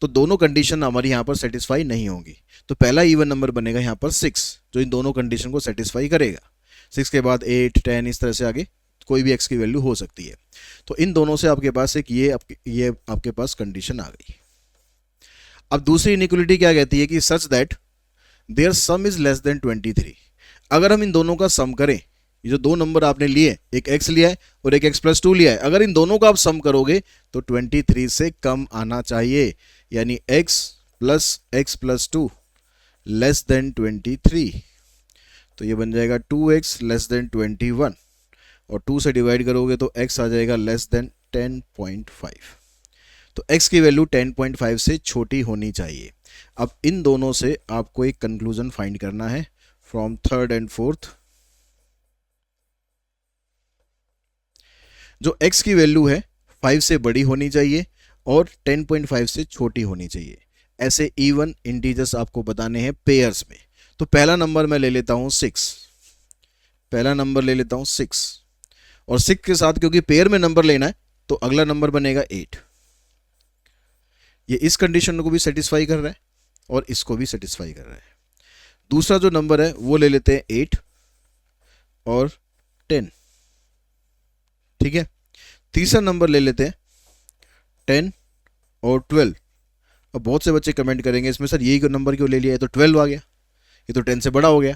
तो दोनों कंडीशन हमारी यहाँ पर सेटिस्फाई नहीं होंगी। तो पहला इवन नंबर बनेगा यहाँ पर 6, जो इन दोनों कंडीशन को सेटिस्फाई करेगा। 6 के बाद 8, 10, इस तरह से आगे कोई भी x की वैल्यू हो सकती है। तो इन दोनों से आपके पास एक ये आपके पास कंडीशन आ गई। अब दूसरी इनइक्वालिटी क्या कहती है कि such that their sum is less than 23। अगर हम इन दोनों का सम करें, ये जो दो नंबर आपने लिए, एक x लिया है और एक x प्लस 2 लिया है, अगर इन दोनों का आप सम करोगे तो 23 से कम आना चाहिए, यानी x प्लस 2 लेस देन 23। तो ये बन जाएगा 2x लेस देन 21 और 2 से डिवाइड करोगे तो x आ जाएगा लेस देन 10.5। तो x की वैल्यू 10.5 से छोटी होनी चाहिए। अब इन दोनों से आपको एक कंक्लूजन फाइंड करना है फ्रॉम थर्ड एंड फोर्थ। जो x की वैल्यू है 5 से बड़ी होनी चाहिए और 10.5 से छोटी होनी चाहिए। ऐसे इवन इंटीजर्स आपको बताने हैं पेयर्स में। तो पहला नंबर मैं ले लेता हूं 6, पहला नंबर ले लेता हूं 6, और 6 के साथ क्योंकि पेयर में नंबर लेना है तो अगला नंबर बनेगा 8। ये इस कंडीशन को भी सेटिस्फाई कर रहा है और इसको भी सेटिस्फाई कर रहा है। दूसरा जो नंबर है वो ले लेते हैं 8 और 10, ठीक है। तीसरा नंबर ले लेते हैं 10 और 12। अब बहुत से बच्चे कमेंट करेंगे इसमें सर यही नंबर क्यों ले लिया, है तो 12 आ गया, ये तो 10 से बड़ा हो गया।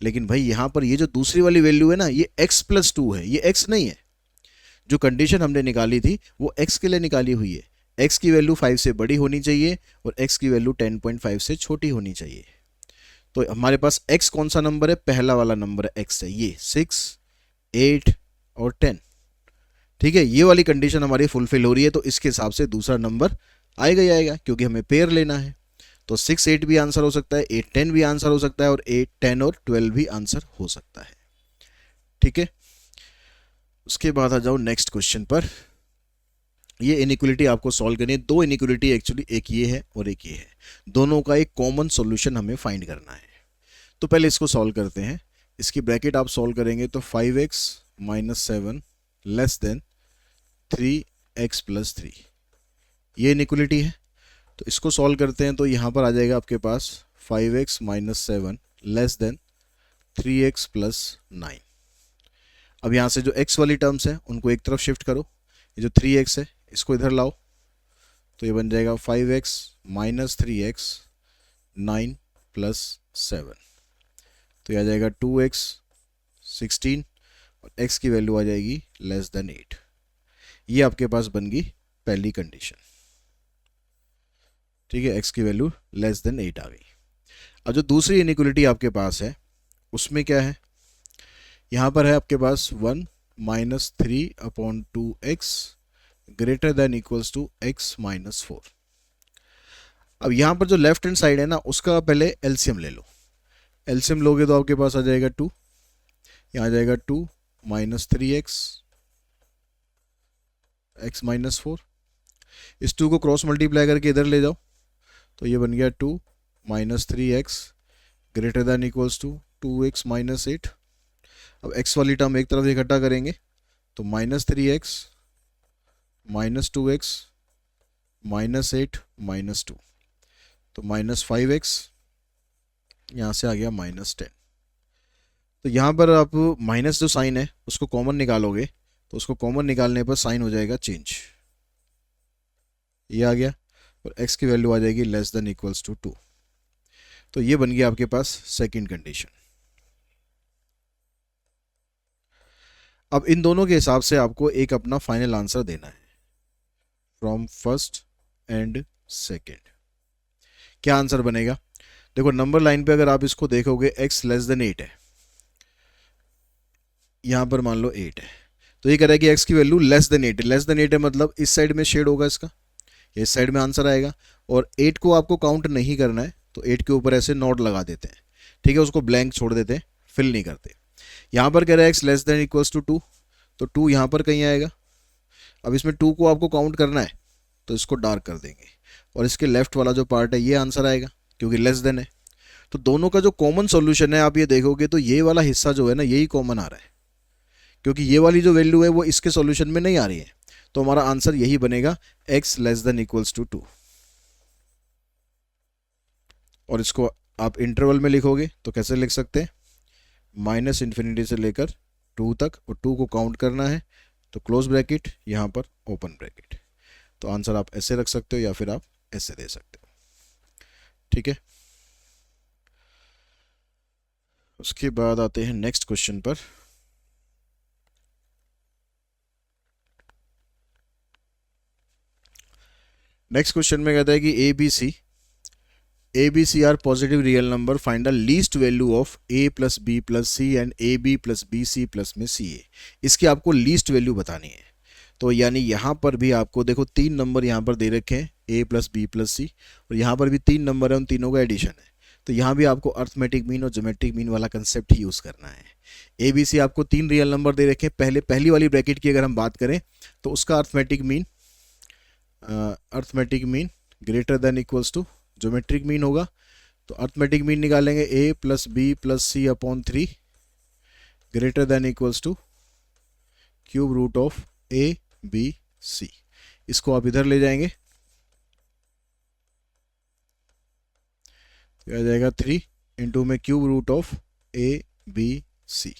लेकिन भाई यहां पर ये जो दूसरी वाली वैल्यू है ना, ये x प्लस 2 है, ये x नहीं है। जो कंडीशन हमने निकाली थी वो x के लिए निकाली हुई है। x की वैल्यू 5 से बड़ी होनी चाहिए और x की वैल्यू 10.5 से छोटी होनी चाहिए। तो हमारे पास x कौन सा नंबर है, पहला वाला नंबर है x है, ये 6, 8 और 10, ठीक है। ये वाली कंडीशन हमारी फुलफिल हो रही है, तो इसके हिसाब से दूसरा नंबर आएगा ही आएगा, क्योंकि हमें पेयर लेना है। तो 6, 8 भी आंसर हो सकता है, 8, 10 भी आंसर हो सकता है और 8, 10 और 12 भी आंसर हो सकता है, ठीक है। उसके बाद आ जाओ नेक्स्ट क्वेश्चन पर। ये इनइक्वालिटी आपको सॉल्व करनी है। दो इनइक्वालिटी एक्चुअली, एक ये है और एक ये है, दोनों का एक कॉमन सॉल्यूशन हमें फाइंड करना है। तो पहले इसको सॉल्व करते हैं। इसकी ब्रैकेट आप सॉल्व करेंगे तो 5x minus 7 less than 3x plus 3, ये इनइक्वालिटी है। तो इसको सॉल्व करते हैं तो यहाँ पर आ जाएगा आपके पास 5x minus 7 less than 3x plus 9। अब यहाँ से जो x वाली टर्म्स है उनको एक तरफ शिफ्ट करो, ये जो 3x है इसको इधर लाओ, तो ये बन जाएगा 5x माइनस 3x 9 प्लस 7, तो ये आ जाएगा 2x 16 और x की वैल्यू आ जाएगी लेस देन 8। ये आपके पास बन गई पहली कंडीशन, ठीक है, x की वैल्यू लेस देन 8 आ गई। अब जो दूसरी इनइक्वालिटी आपके पास है उसमें क्या है, यहाँ पर है आपके पास 1 minus 3/2x greater than equals to x minus 4। अब यहाँ पर जो लेफ्ट हैंड साइड है ना, उसका पहले एलसीएम ले लो। एलसीएम लोगे तो आपके पास आ जाएगा 2, यहाँ आ जाएगा 2 माइनस 3x x माइनस 4। इस 2 को क्रॉस मल्टीप्लाई करके इधर ले जाओ, तो ये बन गया 2 minus 3x greater than equals to 2x minus 8। अब x वाली टर्म एक तरफ इकट्ठा करेंगे तो minus 3x minus 2x minus 8 minus 2, तो माइनस 5x, यहाँ से आ गया माइनस 10। तो यहाँ पर आप माइनस जो साइन है उसको कॉमन निकालोगे तो उसको कॉमन निकालने पर साइन हो जाएगा चेंज, ये आ गया, और x की वैल्यू आ जाएगी लेस देन इक्वल्स टू 2। तो ये बन गया आपके पास सेकंड कंडीशन। अब इन दोनों के हिसाब से आपको एक अपना फाइनल आंसर देना है फ्रॉम फर्स्ट एंड सेकंड, क्या आंसर बनेगा? देखो नंबर लाइन पे अगर आप इसको देखोगे x लेस देन 8 है, यहाँ पर मान लो 8 है, तो ये कह रहा है कि x की वैल्यू लेस देन 8 है। लेस देन 8 है मतलब इस साइड में शेड होगा इसका, इस साइड में आंसर आएगा। और 8 को आपको काउंट नहीं करना है तो 8 के ऊपर ऐसे नोट लगा देते हैं, ठीक है, उसको ब्लैंक छोड़ देते हैं, फिल नहीं करते। यहाँ पर कह रहा है x less than equals to 2, तो 2 यहाँ पर कहीं आएगा। अब इसमें 2 को आपको काउंट करना है तो इसको डार्क कर देंगे, और इसके लेफ्ट वाला जो पार्ट है ये आंसर आएगा क्योंकि लेस देन है। तो दोनों का जो कॉमन सॉल्यूशन है आप ये देखोगे तो ये वाला हिस्सा जो है ना यही कॉमन आ रहा है, क्योंकि ये वाली जो वैल्यू है वो इसके सॉल्यूशन में नहीं आ रही है, तो हमारा आंसर यही बनेगा x less than equals to 2। और इसको आप इंटरवल में लिखोगे तो कैसे लिख सकते हैं, माइनस इन्फिनिटी से लेकर 2 तक, और 2 को काउंट करना है तो क्लोज ब्रैकेट, यहाँ पर ओपन ब्रैकेट। तो आंसर आप ऐसे रख सकते हो या फिर आप ऐसे दे सकते हो, ठीक है। उसके बाद आते हैं नेक्स्ट क्वेश्चन पर। नेक्स्ट क्वेश्चन में कहता है कि A B C are positive real number, find the least value of A plus B plus C and A B plus B C plus में सी ए। इसकी आपको लीस्ट वैल्यू बतानी है। तो यानी यहाँ पर भी आपको देखो 3 नंबर यहाँ पर दे रखे हैं, ए प्लस बी प्लस सी, और यहाँ पर भी 3 नंबर है, उन तीनों का एडिशन है। तो यहाँ भी आपको अर्थमेटिक मीन और ज्योमेट्रिक मीन वाला कंसेप्ट ही यूज़ करना है। ए बी सी आपको 3 रियल नंबर दे रखे हैं। पहली वाली ब्रैकेट की अगर हम बात करें तो उसका arithmetic mean greater than equals to geometric mean होगा। तो अर्थमेटिक मीन निकालेंगे a plus B plus C upon 3 greater than equals to cube root of a b c। इसको आप इधर ले जाएंगे तो आ जाएगा 3 इंटू में cube root of a b c।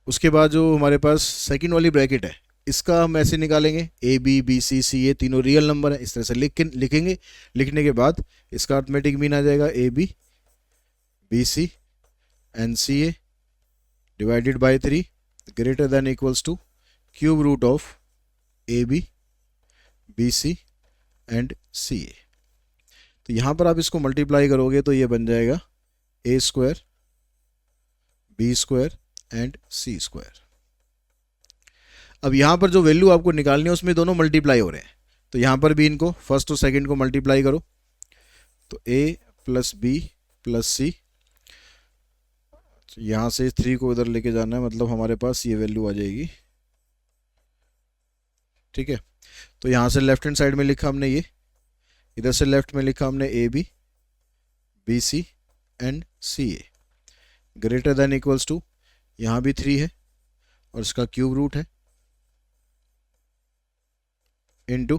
उसके बाद जो हमारे पास सेकेंड वाली ब्रैकेट है इसका हम ऐसे निकालेंगे, ए बी बी सी सी ये तीनों रियल नंबर है, इस तरह से लिखेंगे। लिखने के बाद इसका अर्थमेटिक मीन आ जाएगा A B B C and C A divided by 3 greater than equals to cube root of A B B C and C A. तो यहाँ पर आप इसको मल्टीप्लाई करोगे तो ये बन जाएगा A square B square and C square. अब यहाँ पर जो वैल्यू आपको निकालनी है उसमें दोनों मल्टीप्लाई हो रहे हैं, तो यहाँ पर भी इनको फर्स्ट और सेकंड को मल्टीप्लाई करो तो a प्लस बी प्लस सी, यहाँ से 3 को इधर लेके जाना है, मतलब हमारे पास ये वैल्यू आ जाएगी, ठीक है। तो यहाँ से लेफ्ट हैंड साइड में लिखा हमने ये, इधर से लेफ्ट में लिखा हमने A B B C and C A greater than equals to, यहाँ भी 3 है और इसका क्यूब रूट है, इनटू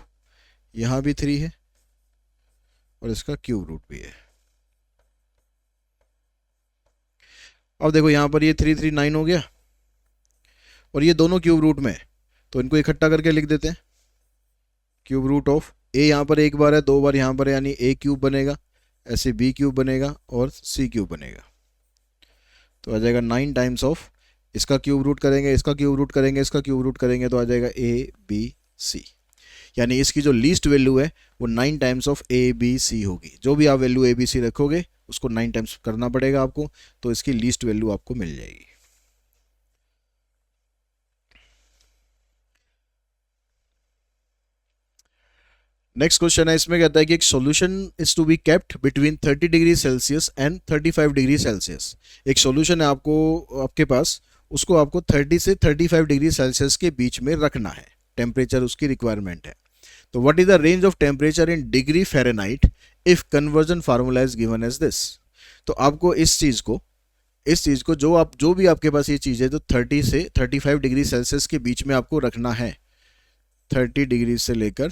यहाँ भी 3 है और इसका क्यूब रूट भी है। अब देखो यहाँ पर ये 3 3 9 हो गया और ये दोनों क्यूब रूट में है, तो इनको इकट्ठा करके लिख देते हैं। क्यूब रूट ऑफ ए यहाँ पर एक बार है, 2 बार यहाँ पर है, यानी ए क्यूब बनेगा, ऐसे बी क्यूब बनेगा और सी क्यूब बनेगा। तो आ जाएगा 9 टाइम्स ऑफ, इसका क्यूब रूट करेंगे, इसका क्यूब रूट करेंगे, इसका क्यूब रूट करेंगे, तो आ जाएगा ए बी सी। यानी इसकी जो लीस्ट वैल्यू है वो 9 times of A B C होगी। जो भी आप वैल्यू ए बी सी रखोगे उसको 9 टाइम्स करना पड़ेगा आपको, तो इसकी लीस्ट वैल्यू आपको मिल जाएगी। नेक्स्ट क्वेश्चन है, इसमें कहता है कि एक solution is to be kept between 30 degree Celsius and 35 degree Celsius. एक सॉल्यूशन है आपके पास, उसको आपको 30 से 35 डिग्री सेल्सियस के बीच में रखना है, टेम्परेचर उसकी रिक्वायरमेंट है। तो what is the range of temperature in degree Fahrenheit if conversion formula is given as this. तो आपको इस चीज़ को जो भी आपके पास ये चीज़ है तो 30 से 35 डिग्री सेल्सियस के बीच में आपको रखना है, 30 डिग्री से लेकर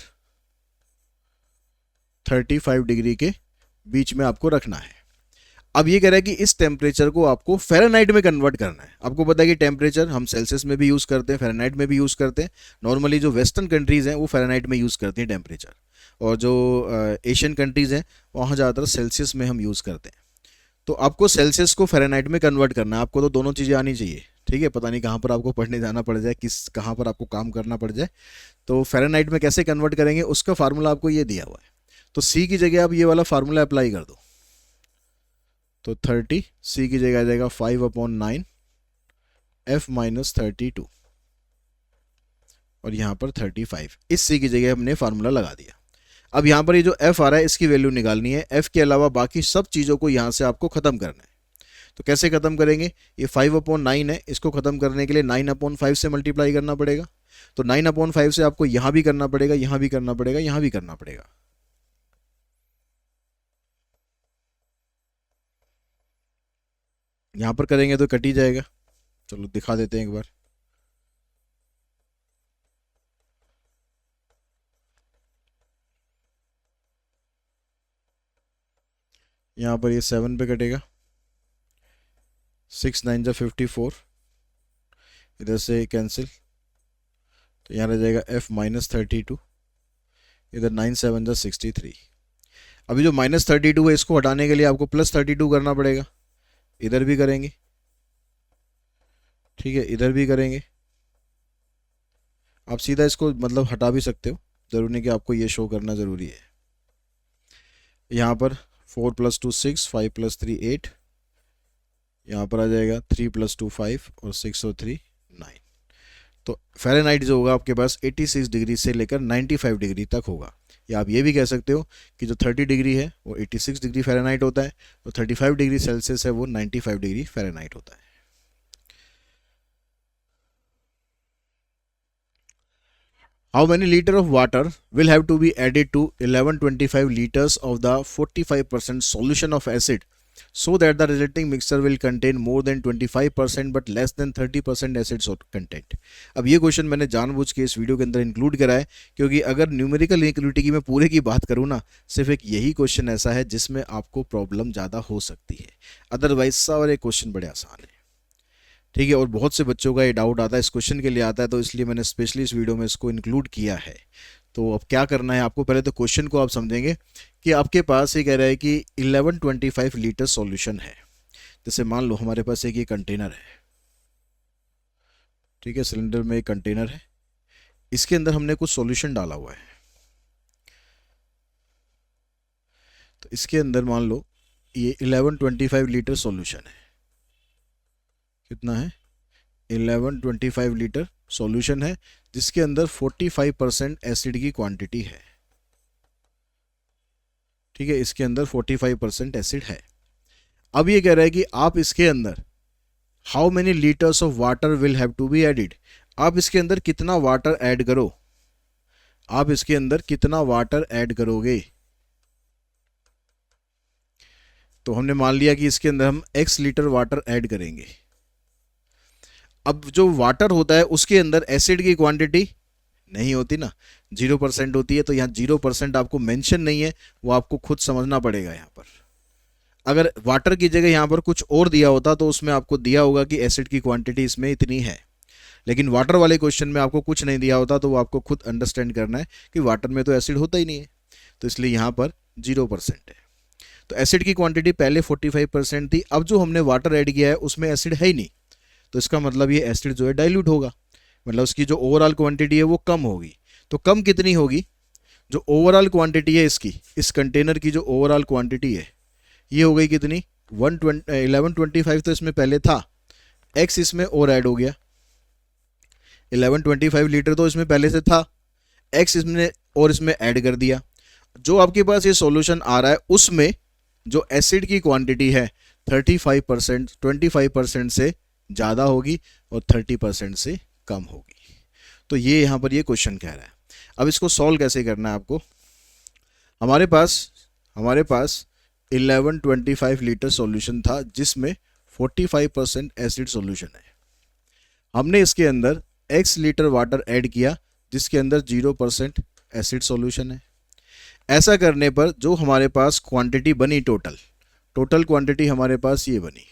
35 डिग्री के बीच में आपको रखना है। अब ये कह रहा है कि इस टेम्परेचर को आपको फ़ारेनहाइट में कन्वर्ट करना है। आपको पता है कि टेम्परेचर हम सेल्सियस में भी यूज़ करते हैं, फ़ारेनहाइट में भी यूज़ करते हैं। नॉर्मली जो वेस्टर्न कंट्रीज़ हैं वो फ़ारेनहाइट में यूज़ करती हैं टेम्परेचर, और जो एशियन कंट्रीज़ हैं वहाँ ज़्यादातर सेल्सियस में हम यूज़ करते हैं। तो आपको सेल्सियस को फ़ारेनहाइट में कन्वर्ट करना है। आपको तो दोनों चीज़ें आनी चाहिए, ठीक है। पता नहीं कहाँ पर आपको पढ़ने जाना पड़ जाए, कहाँ पर आपको काम करना पड़ जाए। तो फ़ारेनहाइट में कैसे कन्वर्ट करेंगे उसका फार्मूला आपको ये दिया हुआ है। तो सी की जगह आप ये वाला फार्मूला अप्लाई कर दो, तो 30 सी की जगह आ जाएगा 5/9 एफ माइनस 32 और यहाँ पर 35, इस सी की जगह हमने फार्मूला लगा दिया। अब यहाँ पर ये जो एफ आ रहा है इसकी वैल्यू निकालनी है, एफ के अलावा बाकी सब चीज़ों को यहाँ से आपको खत्म करना है। तो कैसे खत्म करेंगे, ये 5/9 है, इसको खत्म करने के लिए 9/5 से मल्टीप्लाई करना पड़ेगा। तो 9/5 से आपको यहाँ भी करना पड़ेगा, यहाँ भी करना पड़ेगा, यहाँ भी करना पड़ेगा। यहाँ पर करेंगे तो कट ही जाएगा। चलो दिखा देते हैं एक बार। यहाँ पर ये 7 पे कटेगा, 6 9 जा 54, इधर से कैंसिल, तो यहाँ रह जाएगा एफ माइनस 32, इधर 9 7 जा 63। अभी जो -32 है इसको हटाने के लिए आपको +32 करना पड़ेगा, इधर भी करेंगे, ठीक है, इधर भी करेंगे। आप सीधा इसको मतलब हटा भी सकते हो, ज़रूरी नहीं कि आपको ये शो करना ज़रूरी है। यहाँ पर 4 + 2 6, 5 + 3 8, यहाँ पर आ जाएगा 3 + 2 5 और 6 और 3 9। तो फ़ारेनहाइट जो होगा आपके पास 86 डिग्री से लेकर 95 डिग्री तक होगा। या आप ये भी कह सकते हो कि जो 30 डिग्री है वो 86 डिग्री फ़ारेनहाइट होता है, तो 35 डिग्री सेल्सियस है वो 95 डिग्री फ़ारेनहाइट होता है। How many liter of water will have to be added to 1125 liters of the 45% solution of acid so that the resulting mixture will contain more than 25% but less than 30% acid content? अब ये question मैंने जानबूझ के इस video के अंदर include करा है क्योंकि अगर न्यूमेरिकल इनइक्वालिटी की मैं पूरे की बात करूँ ना, सिर्फ एक यही क्वेश्चन ऐसा है जिसमें आपको प्रॉब्लम ज़्यादा हो सकती है, अदरवाइज सारे क्वेश्चन बड़े आसान है, ठीक है। और बहुत से बच्चों का ये डाउट आता है, इस क्वेश्चन के लिए आता है, तो इसलिए मैंने स्पेशली इस वीडियो में इसको इंक्लूड किया है। तो अब क्या करना है आपको, पहले तो क्वेश्चन को आप समझेंगे कि आपके पास ये कह रहा है कि 1125 लीटर सॉल्यूशन है। जैसे मान लो हमारे पास एक ये कंटेनर है, ठीक है, सिलेंडर में एक कंटेनर है, इसके अंदर हमने कुछ सॉल्यूशन डाला हुआ है। तो इसके अंदर मान लो ये 1125 लीटर सॉल्यूशन है। कितना है, 1125 लीटर सॉल्यूशन है जिसके अंदर 45% एसिड की क्वांटिटी है, ठीक है, इसके अंदर 45% एसिड है। अब ये कह रहा है कि आप इसके अंदर how many litres of water will have to be added, आप इसके अंदर कितना वाटर ऐड करो, आप इसके अंदर कितना वाटर ऐड करोगे। तो हमने मान लिया कि इसके अंदर हम x लीटर वाटर ऐड करेंगे। अब जो वाटर होता है उसके अंदर एसिड की क्वांटिटी नहीं होती ना, 0% होती है, तो यहाँ 0% आपको मेंशन नहीं है, वो आपको खुद समझना पड़ेगा। यहाँ पर अगर वाटर की जगह यहाँ पर कुछ और दिया होता तो उसमें आपको दिया होगा कि एसिड की क्वांटिटी इसमें इतनी है, लेकिन वाटर वाले क्वेश्चन में आपको कुछ नहीं दिया होता, तो वो आपको खुद अंडरस्टैंड करना है कि वाटर में तो एसिड होता ही नहीं है, तो इसलिए यहाँ पर 0% है। तो एसिड की क्वांटिटी पहले 45% थी, अब जो हमने वाटर ऐड किया है उसमें एसिड है ही नहीं, तो इसका मतलब ये एसिड जो है डाइल्यूट होगा, मतलब उसकी जो ओवरऑल क्वांटिटी है वो कम होगी। तो कम कितनी होगी, जो ओवरऑल क्वांटिटी है इसकी, इस कंटेनर की जो ओवरऑल क्वांटिटी है ये हो गई कितनी, 1125 तो इसमें पहले था, x इसमें और ऐड हो गया, 1125 लीटर तो इसमें पहले से था, x इसमें और इसमें ऐड कर दिया। जो आपके पास ये सॉल्यूशन आ रहा है उसमें जो एसिड की क्वांटिटी है 35%, 25% से ज़्यादा होगी और 30% से कम होगी। तो ये यहाँ पर ये क्वेश्चन कह रहा है। अब इसको सॉल्व कैसे करना है आपको, हमारे पास 1125 लीटर सॉल्यूशन था जिसमें 45% एसिड सॉल्यूशन है। हमने इसके अंदर x लीटर वाटर ऐड किया जिसके अंदर 0% एसिड सॉल्यूशन है। ऐसा करने पर जो हमारे पास क्वांटिटी बनी, टोटल क्वांटिटी हमारे पास ये बनी,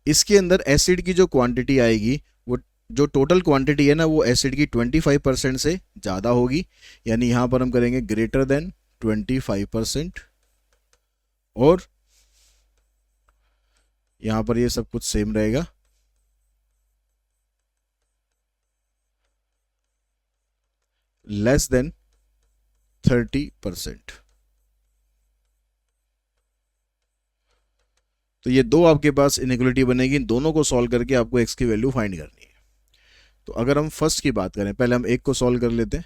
इसके अंदर एसिड की जो क्वांटिटी आएगी वो जो टोटल क्वांटिटी है ना वो एसिड की 25% से ज़्यादा होगी, यानी यहाँ पर हम करेंगे ग्रेटर देन 25%, और यहाँ पर ये सब कुछ सेम रहेगा, लेस देन 30%। तो ये दो आपके पास इनइक्वलिटी बनेगी, इन दोनों को सॉल्व करके आपको x की वैल्यू फाइंड करनी है। तो अगर हम फर्स्ट की बात करें, पहले हम एक को सॉल्व कर लेते हैं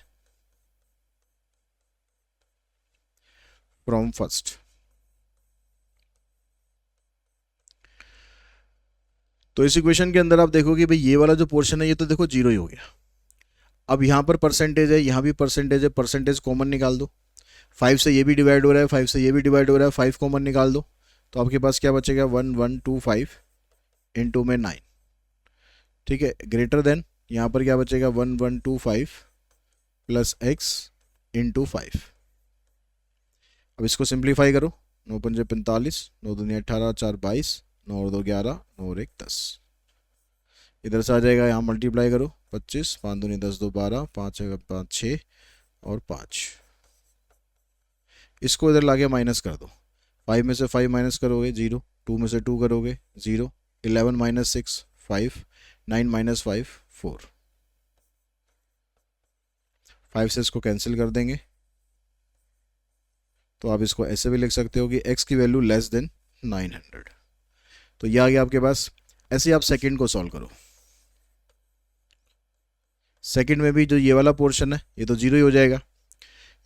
फ्रॉम फर्स्ट। तो इस इक्वेशन के अंदर आप देखोगे भाई ये वाला जो पोर्शन है ये तो देखो जीरो ही हो गया। अब यहाँ पर परसेंटेज है, यहाँ भी परसेंटेज है, परसेंटेज कॉमन निकाल दो। 5 से ये भी डिवाइड हो रहा है, 5 से ये भी डिवाइड हो रहा है, 5 कॉमन निकाल दो। तो आपके पास क्या बचेगा, 1125 इंटू में 9, ठीक है, ग्रेटर देन यहाँ पर क्या बचेगा 1125 प्लस एक्स इंटू 5। अब इसको सिंप्लीफाई करो, 9 पंजे 45, 9 दूनी 18, 4 22, 9 और 2 11, 9 और 1 10। इधर से आ जाएगा, यहाँ मल्टीप्लाई करो, 25, 5 दूनी 10, 2 12, 5 5 6 और 5। इसको इधर लाके माइनस कर दो, 5 में से 5 माइनस करोगे 0, 2 में से 2 करोगे 0, 11 माइनस 6 5, 9 माइनस 5 4। 5 से इसको कैंसिल कर देंगे, तो आप इसको ऐसे भी लिख सकते हो कि x की वैल्यू लेस देन 900। तो ये आ गया आपके पास। ऐसे आप सेकंड को सॉल्व करो। सेकंड में भी जो ये वाला पोर्शन है ये तो जीरो ही हो जाएगा,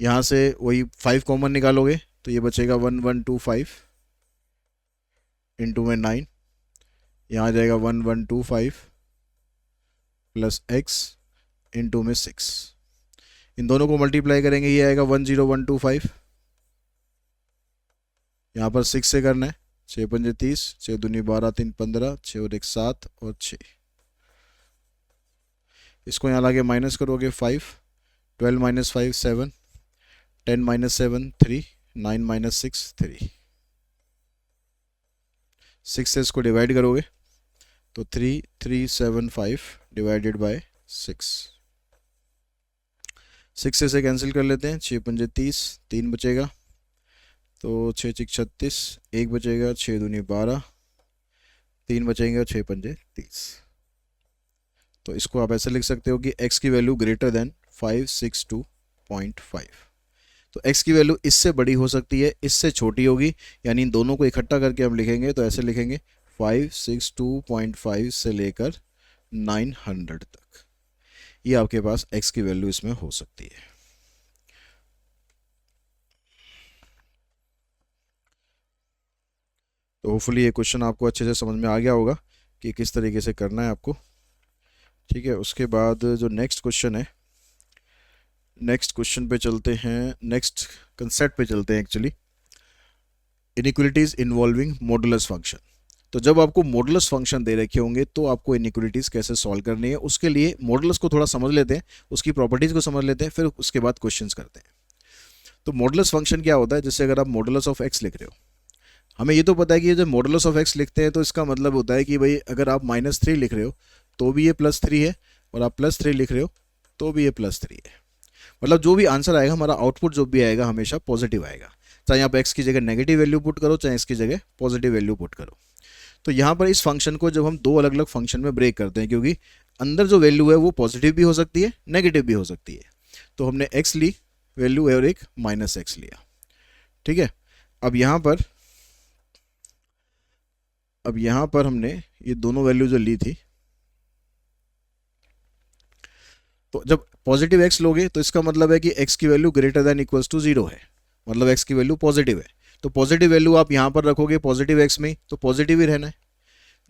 यहाँ से वही 5 कॉमन निकालोगे तो ये बचेगा 1125 इंटू में 9, यहाँ आ जाएगा 1125 प्लस एक्स इंटू में 6। इन दोनों को मल्टीप्लाई करेंगे, ये आएगा 10125, यहाँ पर 6 से करना है, 6 पंजे 30, 6 दूनी 12, 3 15, 6 और 1 7 और 6। इसको यहाँ लाके माइनस करोगे 5, 12 माइनस 5 7, 10 माइनस 7 3, 9 माइनस 6 3। 6 से इसको डिवाइड करोगे तो 3375 डिवाइडेड बाय 6। 6 से इसे कैंसिल कर लेते हैं, 6 पंजे 30, 3 बचेगा तो 6 6 36, 1 बचेगा, 6 दूनी 12, 3 बचेंगे, 6 पंजे 30। तो इसको आप ऐसे लिख सकते हो कि x की वैल्यू ग्रेटर देन 562.5। तो x की वैल्यू इससे बड़ी हो सकती है, इससे छोटी होगी, यानी इन दोनों को इकट्ठा करके हम लिखेंगे तो ऐसे लिखेंगे 562.5 से लेकर 900 तक। ये आपके पास x की वैल्यू इसमें हो सकती है। तो होपफुली ये क्वेश्चन आपको अच्छे से समझ में आ गया होगा कि किस तरीके से करना है आपको, ठीक है। उसके बाद जो नेक्स्ट क्वेश्चन है, नेक्स्ट क्वेश्चन पे चलते हैं, नेक्स्ट कंसेप्ट पे चलते हैं actually, inequalities involving modulus function. तो जब आपको मॉडुलस फंक्शन दे रखे होंगे तो आपको इनइक्वलिटीज कैसे सॉल्व करनी है, उसके लिए मॉडुलस को थोड़ा समझ लेते हैं, उसकी प्रॉपर्टीज को समझ लेते हैं, फिर उसके बाद क्वेश्चंस करते हैं। तो मॉडुलस फंक्शन क्या होता है, जैसे अगर आप मॉडुलस ऑफ एक्स लिख रहे हो, हमें ये तो पता है कि ये जब मॉडुलस ऑफ एक्स लिखते हैं तो इसका मतलब होता है कि भाई अगर आप -3 लिख रहे हो तो भी ये +3 है, और आप +3 लिख रहे हो तो भी ये +3 है। मतलब जो भी आंसर आएगा, हमारा आउटपुट जो भी आएगा हमेशा पॉजिटिव आएगा, चाहे आप एक्स की जगह नेगेटिव वैल्यू पुट करो, चाहे इसकी जगह पॉजिटिव वैल्यू पुट करो। तो यहाँ पर इस फंक्शन को जब हम दो अलग अलग फंक्शन में ब्रेक करते हैं, क्योंकि अंदर जो वैल्यू है वो पॉजिटिव भी हो सकती है, नेगेटिव भी हो सकती है, तो हमने एक्स ली वैल्यू और एक -x लिया, ठीक है। अब यहाँ पर हमने ये दोनों वैल्यू जो ली थी, तो जब पॉजिटिव x लोगे तो इसका मतलब है कि x की value greater than equals to 0 है, मतलब x की वैल्यू पॉजिटिव है। तो पॉजिटिव वैल्यू आप यहाँ पर रखोगे पॉजिटिव x में, तो पॉजिटिव ही रहना है।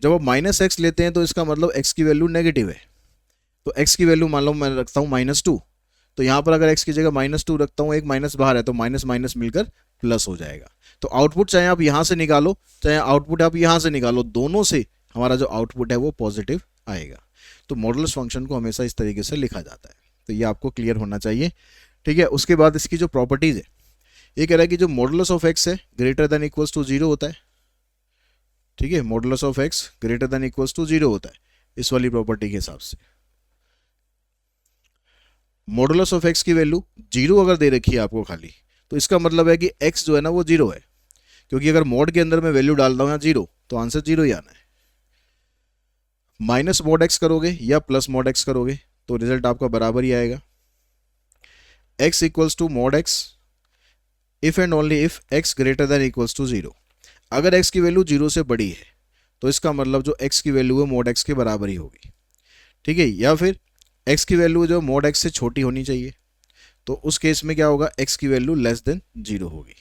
जब आप -x लेते हैं तो इसका मतलब x की वैल्यू नेगेटिव है, तो x की वैल्यू मान लो मैं रखता हूँ -2, तो यहाँ पर अगर x की जगह -2 रखता हूँ, एक माइनस बाहर है, तो माइनस माइनस मिलकर प्लस हो जाएगा। तो आउटपुट चाहे आप यहाँ से निकालो, चाहे आउटपुट आप यहाँ से निकालो, दोनों से हमारा जो आउटपुट है वो पॉजिटिव आएगा। तो मॉडुलस फंक्शन को हमेशा इस तरीके से लिखा जाता है, तो ये आपको क्लियर होना चाहिए, ठीक है। उसके बाद इसकी जो प्रॉपर्टीज है, ये कह रहा है कि जो मॉडुलस ऑफ एक्स है ग्रेटर देन इक्वल्स टू 0 होता है, ठीक है। Modulus of x greater than equals to 0 होता है इस वाली प्रॉपर्टी के हिसाब से। मॉडुलस ऑफ एक्स की वैल्यू 0 अगर दे रखी है आपको खाली, तो इसका मतलब है कि x जो है ना वो 0 है, क्योंकि अगर मॉड के अंदर मैं वैल्यू डालता हूँ यहाँ 0, तो आंसर 0 ही आना है। माइनस मॉड x करोगे या प्लस मॉड x करोगे तो रिजल्ट आपका बराबर ही आएगा। x equals to mod x if and only if x greater than equals to 0। अगर x की वैल्यू 0 से बड़ी है तो इसका मतलब जो x की वैल्यू है मॉड x के बराबर ही होगी, ठीक है। या फिर x की वैल्यू जो मॉड x से छोटी होनी चाहिए, तो उस केस में क्या होगा, x की वैल्यू लेस देन 0 होगी।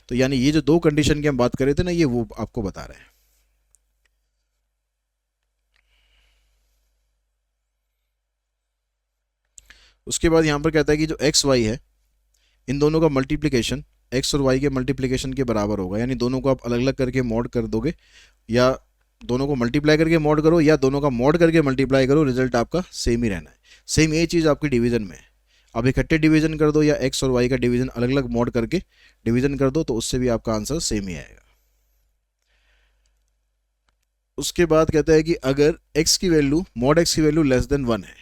तो यानी ये जो दो कंडीशन की हम बात कर रहे थे ना, ये वो आपको बता रहे हैं। उसके बाद यहां पर कहता है कि जो एक्स वाई है इन दोनों का मल्टीप्लिकेशन एक्स और वाई के मल्टीप्लिकेशन के बराबर होगा। यानी दोनों को आप अलग अलग करके मॉड कर दोगे, या दोनों को मल्टीप्लाई करके मॉड करो, या दोनों का मॉड करके मल्टीप्लाई करो, रिजल्ट आपका सेम ही रहना है। सेम ये चीज़ आपकी डिवीजन में है। आप इकट्ठे डिवीजन कर दो या एक्स और वाई का डिवीजन अलग अलग मॉड करके डिवीजन कर दो, तो उससे भी आपका आंसर सेम ही आएगा। उसके बाद कहता है कि अगर x की वैल्यू मॉड x की वैल्यू लेस देन 1 है,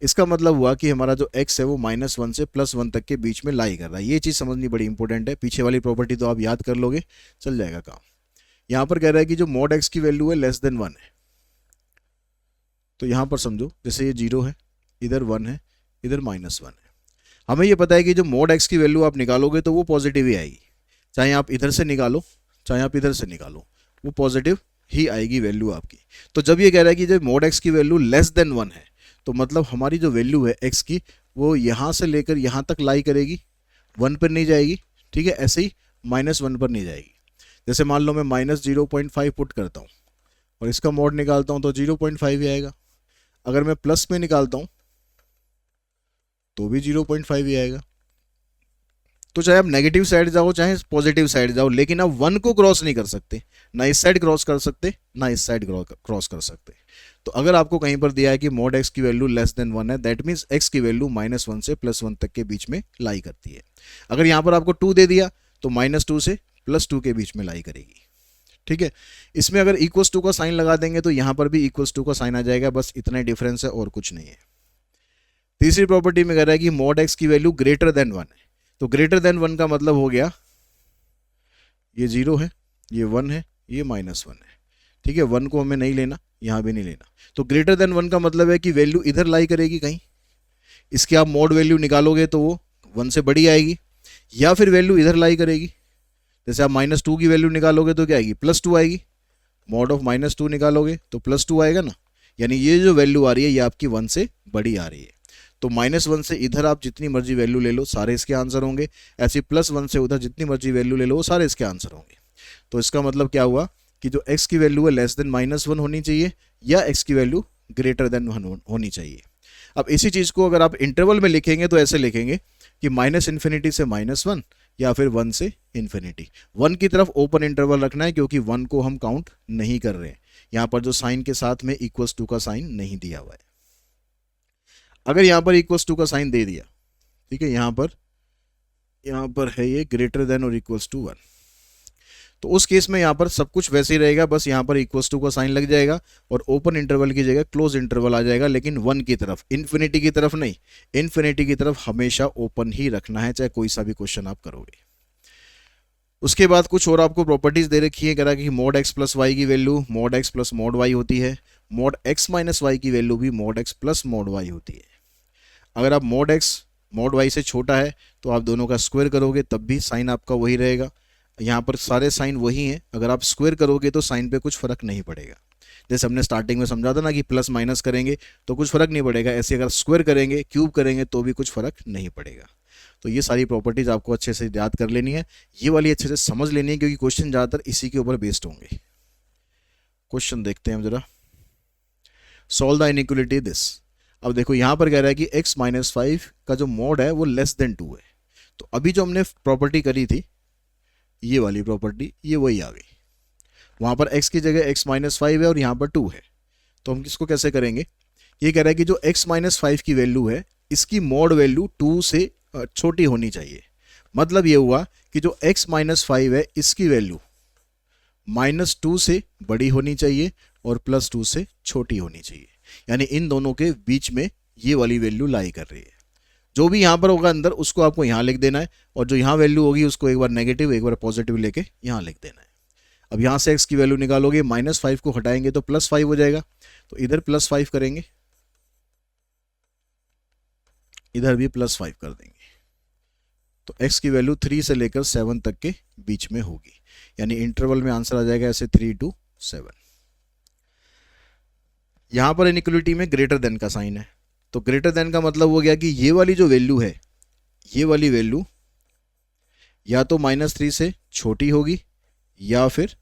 इसका मतलब हुआ कि हमारा जो x है वो -1 से +1 तक के बीच में लाई कर रहा है। ये चीज़ समझनी बड़ी इंपॉर्टेंट है। पीछे वाली प्रॉपर्टी तो आप याद कर लोगे, चल जाएगा काम। यहाँ पर कह रहा है कि जो मॉड x की वैल्यू है लेस देन 1 है, तो यहाँ पर समझो जैसे ये 0 है, इधर 1 है, इधर -1 है। हमें ये पता है कि जो मॉड x की वैल्यू आप निकालोगे तो वो पॉजिटिव ही आएगी, चाहे आप इधर से निकालो चाहे आप इधर से निकालो, वो पॉजिटिव ही आएगी वैल्यू आपकी। तो जब ये कह रहा है कि जब मॉड x की वैल्यू लेस देन 1 है, तो मतलब हमारी जो वैल्यू है x की वो यहाँ से लेकर यहाँ तक लाई करेगी, 1 पर नहीं जाएगी, ठीक है। ऐसे ही -1 पर नहीं जाएगी। जैसे मान लो मैं -0.5 पुट करता हूँ और इसका मॉड निकालता हूँ तो 0.5 ही आएगा। अगर मैं प्लस में निकालता हूँ तो भी 0.5 ही आएगा। तो चाहे आप नेगेटिव साइड जाओ चाहे पॉजिटिव साइड जाओ, लेकिन आप 1 को क्रॉस नहीं कर सकते, ना इस साइड क्रॉस कर सकते ना इस साइड क्रॉस कर सकते। तो अगर आपको कहीं पर दिया है कि मॉड x की वैल्यू लेस देन 1 है, दैट मीन्स x की वैल्यू -1 से +1 तक के बीच में लाई करती है। अगर यहाँ पर आपको 2 दे दिया तो -2 से +2 के बीच में लाई करेगी, ठीक है। इसमें अगर इक्वल्स टू का साइन लगा देंगे तो यहाँ पर भी इक्वल्स टू का साइन आ जाएगा, बस इतना ही डिफरेंस है और कुछ नहीं है। तीसरी प्रॉपर्टी में कह रहा है कि मॉड x की वैल्यू ग्रेटर देन 1 है। तो ग्रेटर देन 1 का मतलब हो गया ये 0 है, ये 1 है, ये -1 है, ठीक है। 1 को हमें नहीं लेना, यहाँ भी नहीं लेना। तो ग्रेटर देन 1 का मतलब है कि वैल्यू इधर लाई करेगी कहीं, इसकी आप मॉड वैल्यू निकालोगे तो वो 1 से बड़ी आएगी, या फिर वैल्यू इधर लाई करेगी। जैसे आप -2 की वैल्यू निकालोगे तो क्या आएगी, +2 आएगी। मॉड ऑफ -2 निकालोगे तो +2 आएगा ना। यानी ये जो वैल्यू आ रही है ये आपकी 1 से बड़ी आ रही है। तो -1 से इधर आप जितनी मर्जी वैल्यू ले लो सारे इसके आंसर होंगे, ऐसे +1 से उधर जितनी मर्जी वैल्यू ले लो वो सारे इसके आंसर होंगे। तो इसका मतलब क्या हुआ कि जो x की वैल्यू है लेस देन -1 होनी चाहिए, या x की वैल्यू ग्रेटर देन 1 होनी चाहिए। अब इसी चीज़ को अगर आप इंटरवल में लिखेंगे तो ऐसे लिखेंगे कि -∞ से -1 या फिर 1 से इन्फिनिटी। 1 की तरफ ओपन इंटरवल रखना है क्योंकि 1 को हम काउंट नहीं कर रहे हैं। यहाँ पर जो साइन के साथ में इक्वल्स टू का साइन नहीं दिया हुआ है। अगर यहाँ पर इक्वल्स टू का साइन दे दिया, ठीक है, यहाँ पर है ये ग्रेटर देन और इक्वल्स टू 1, तो उस केस में यहाँ पर सब कुछ वैसे ही रहेगा, बस यहाँ पर इक्वल्स टू का साइन लग जाएगा और ओपन इंटरवल की जगह क्लोज इंटरवल आ जाएगा, लेकिन 1 की तरफ, इन्फिनिटी की तरफ नहीं। इन्फिनिटी की तरफ हमेशा ओपन ही रखना है, चाहे कोई सा भी क्वेश्चन आप करोगे। उसके बाद कुछ और आपको प्रॉपर्टीज दे रखी है, कह रहा है कि मॉड x प्लस वाई की value mod x plus mod y होती है, मॉड x माइनस वाई की वैल्यू भी mod x plus mod y होती है। अगर आप मॉड x मॉड वाई से छोटा है तो आप दोनों का स्क्वायर करोगे तब भी साइन आपका वही रहेगा। यहाँ पर सारे साइन वही हैं, अगर आप स्क्वायर करोगे तो साइन पे कुछ फर्क नहीं पड़ेगा। जैसे हमने स्टार्टिंग में समझा था ना कि प्लस माइनस करेंगे तो कुछ फर्क नहीं पड़ेगा, ऐसे अगर स्क्वायर करेंगे क्यूब करेंगे तो भी कुछ फर्क नहीं पड़ेगा। तो ये सारी प्रॉपर्टीज आपको अच्छे से याद कर लेनी है, ये वाली अच्छे से समझ लेनी है, क्योंकि क्वेश्चन ज़्यादातर इसी के ऊपर बेस्ड होंगे। क्वेश्चन देखते हैं हम जरा। Solve the inequality this. अब देखो यहाँ पर कह रहा है कि x माइनस 5 का जो मॉड है वो लेस देन 2 है। तो अभी जो हमने प्रॉपर्टी करी थी ये वाली प्रॉपर्टी, ये वही आ गई। वहाँ पर x की जगह x माइनस 5 है और यहाँ पर 2 है, तो हम इसको कैसे करेंगे। ये कह रहा है कि जो x माइनस 5 की वैल्यू है इसकी मॉड वैल्यू 2 से छोटी होनी चाहिए। मतलब ये हुआ कि जो x माइनस 5 है इसकी वैल्यू -2 से बड़ी होनी चाहिए और +2 से छोटी होनी चाहिए। यानी इन दोनों के बीच में ये वाली वैल्यू लाई कर रही है। जो भी यहाँ पर होगा अंदर उसको आपको यहाँ लिख देना है, और जो यहाँ वैल्यू होगी उसको एक बार नेगेटिव एक बार पॉजिटिव लेके यहाँ लिख देना है। अब यहाँ से x की वैल्यू निकालोगे, -5 को हटाएंगे तो +5 हो जाएगा, तो इधर +5 करेंगे, इधर भी +5 कर देंगे। तो x की वैल्यू 3 से लेकर 7 तक के बीच में होगी, यानी इंटरवल में आंसर आ जाएगा ऐसे 3 to 7। यहां पर इनइक्वलिटी में ग्रेटर देन का साइन है, तो ग्रेटर देन का मतलब हो गया कि ये वाली जो वैल्यू है, ये वाली वैल्यू या तो -3 से छोटी होगी या फिर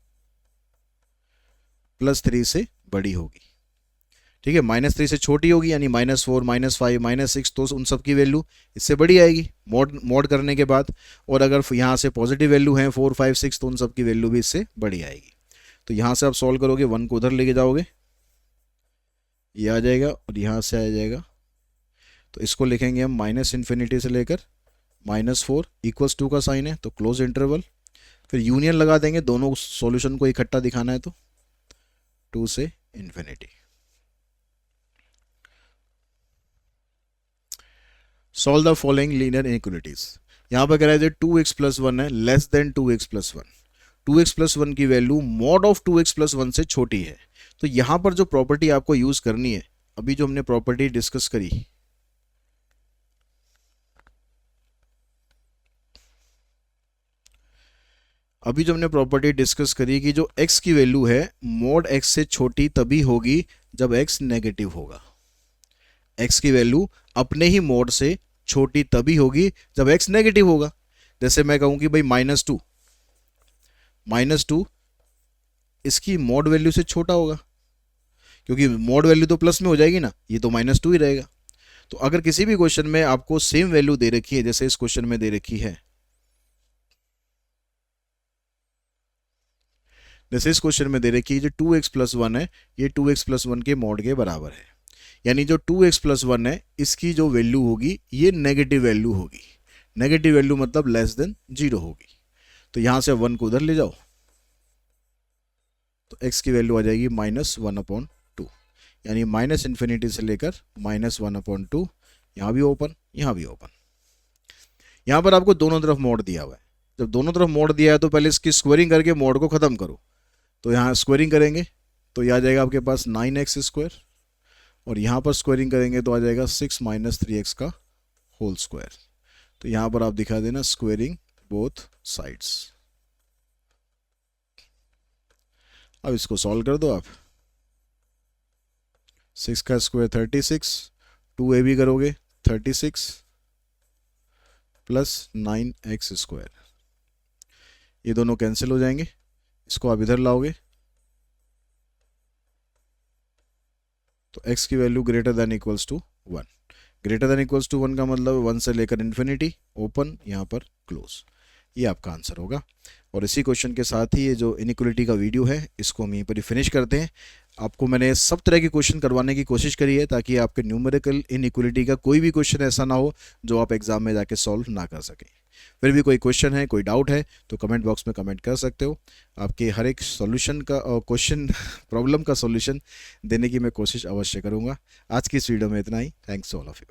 +3 से बड़ी होगी। ठीक है, -3 से छोटी होगी यानी -4, -5, -6, तो उन सब की वैल्यू इससे बड़ी आएगी मोड करने के बाद। और अगर यहाँ से पॉजिटिव वैल्यू है 4, 5, 6, तो उन सब की वैल्यू भी इससे बड़ी आएगी। तो यहाँ से आप सॉल्व करोगे, 1 को उधर लेके जाओगे, ये आ जाएगा और यहाँ से आ जाएगा। तो इसको लिखेंगे हम -∞ से लेकर -4 = 2 का साइन है, तो क्लोज इंटरवल, फिर यूनियन लगा देंगे, दोनों सॉल्यूशन को इकट्ठा दिखाना है, तो 2 से ∞। Solve the following linear inequalities. यहाँ पर कह रहा है 2x + 1 है लेस देन 2x + 1। 2x + 1 की वैल्यू मॉड ऑफ 2x + 1 से छोटी है। तो यहाँ पर जो प्रॉपर्टी आपको यूज करनी है, अभी जो हमने प्रॉपर्टी डिस्कस करी, कि जो x की वैल्यू है मॉड x से छोटी तभी होगी जब x नेगेटिव होगा। x की वैल्यू अपने ही मॉड से छोटी तभी होगी जब x नेगेटिव होगा। जैसे मैं कहूं कि भाई -2 इसकी मॉड वैल्यू से छोटा होगा, क्योंकि मॉड वैल्यू तो प्लस में हो जाएगी ना, ये तो -2 ही रहेगा। तो अगर किसी भी क्वेश्चन में आपको सेम वैल्यू दे रखी है, जैसे इस क्वेश्चन में दे रखी है, जो 2x + 1 है, ये 2x + 1 के मॉड के बराबर है, यानी जो 2x + 1 है इसकी जो वैल्यू होगी ये नेगेटिव वैल्यू होगी। नेगेटिव वैल्यू मतलब लेस देन 0 होगी। तो यहां से 1 को उधर ले जाओ, तो x की वैल्यू आ जाएगी -1/2, यानी -∞ से लेकर -1/2। यहाँ भी ओपन, यहाँ भी ओपन। यहाँ पर आपको दोनों तरफ मोड दिया हुआ है। जब दोनों तरफ मोड दिया है तो पहले इसकी स्क्वायरिंग करके मोड को खत्म करो। तो यहाँ स्क्वायरिंग करेंगे तो यह आ जाएगा आपके पास 9x², और यहाँ पर स्क्वायरिंग करेंगे तो आ जाएगा 6 - 3x का होल स्क्वायर। तो यहाँ पर आप दिखा देना स्क्वायरिंग बोथ साइड्स। अब इसको सॉल्व कर दो आप। 6 का स्क्वायर 36, 2ab करोगे 36 + 9x², ये दोनों कैंसिल हो जाएंगे। इसको आप इधर लाओगे तो x की value greater than equals to 1। Greater than equals to 1 का मतलब 1 से लेकर ∞, ओपन, यहाँ पर क्लोज। ये आपका आंसर होगा। और इसी क्वेश्चन के साथ ही ये जो इनइक्वलिटी का वीडियो है इसको हम यहीं पर ही फिनिश करते हैं। आपको मैंने सब तरह के क्वेश्चन करवाने की कोशिश करी है ताकि आपके न्यूमेरिकल इनइक्वलिटी का कोई भी क्वेश्चन ऐसा ना हो जो आप एग्जाम में जाके सॉल्व ना कर सकें। फिर भी कोई क्वेश्चन है, कोई डाउट है तो कमेंट बॉक्स में कमेंट कर सकते हो। आपके हर एक सॉल्यूशन का क्वेश्चन प्रॉब्लम का सॉल्यूशन देने की मैं कोशिश अवश्य करूँगा। आज की इस वीडियो में इतना ही। Thanks all of you.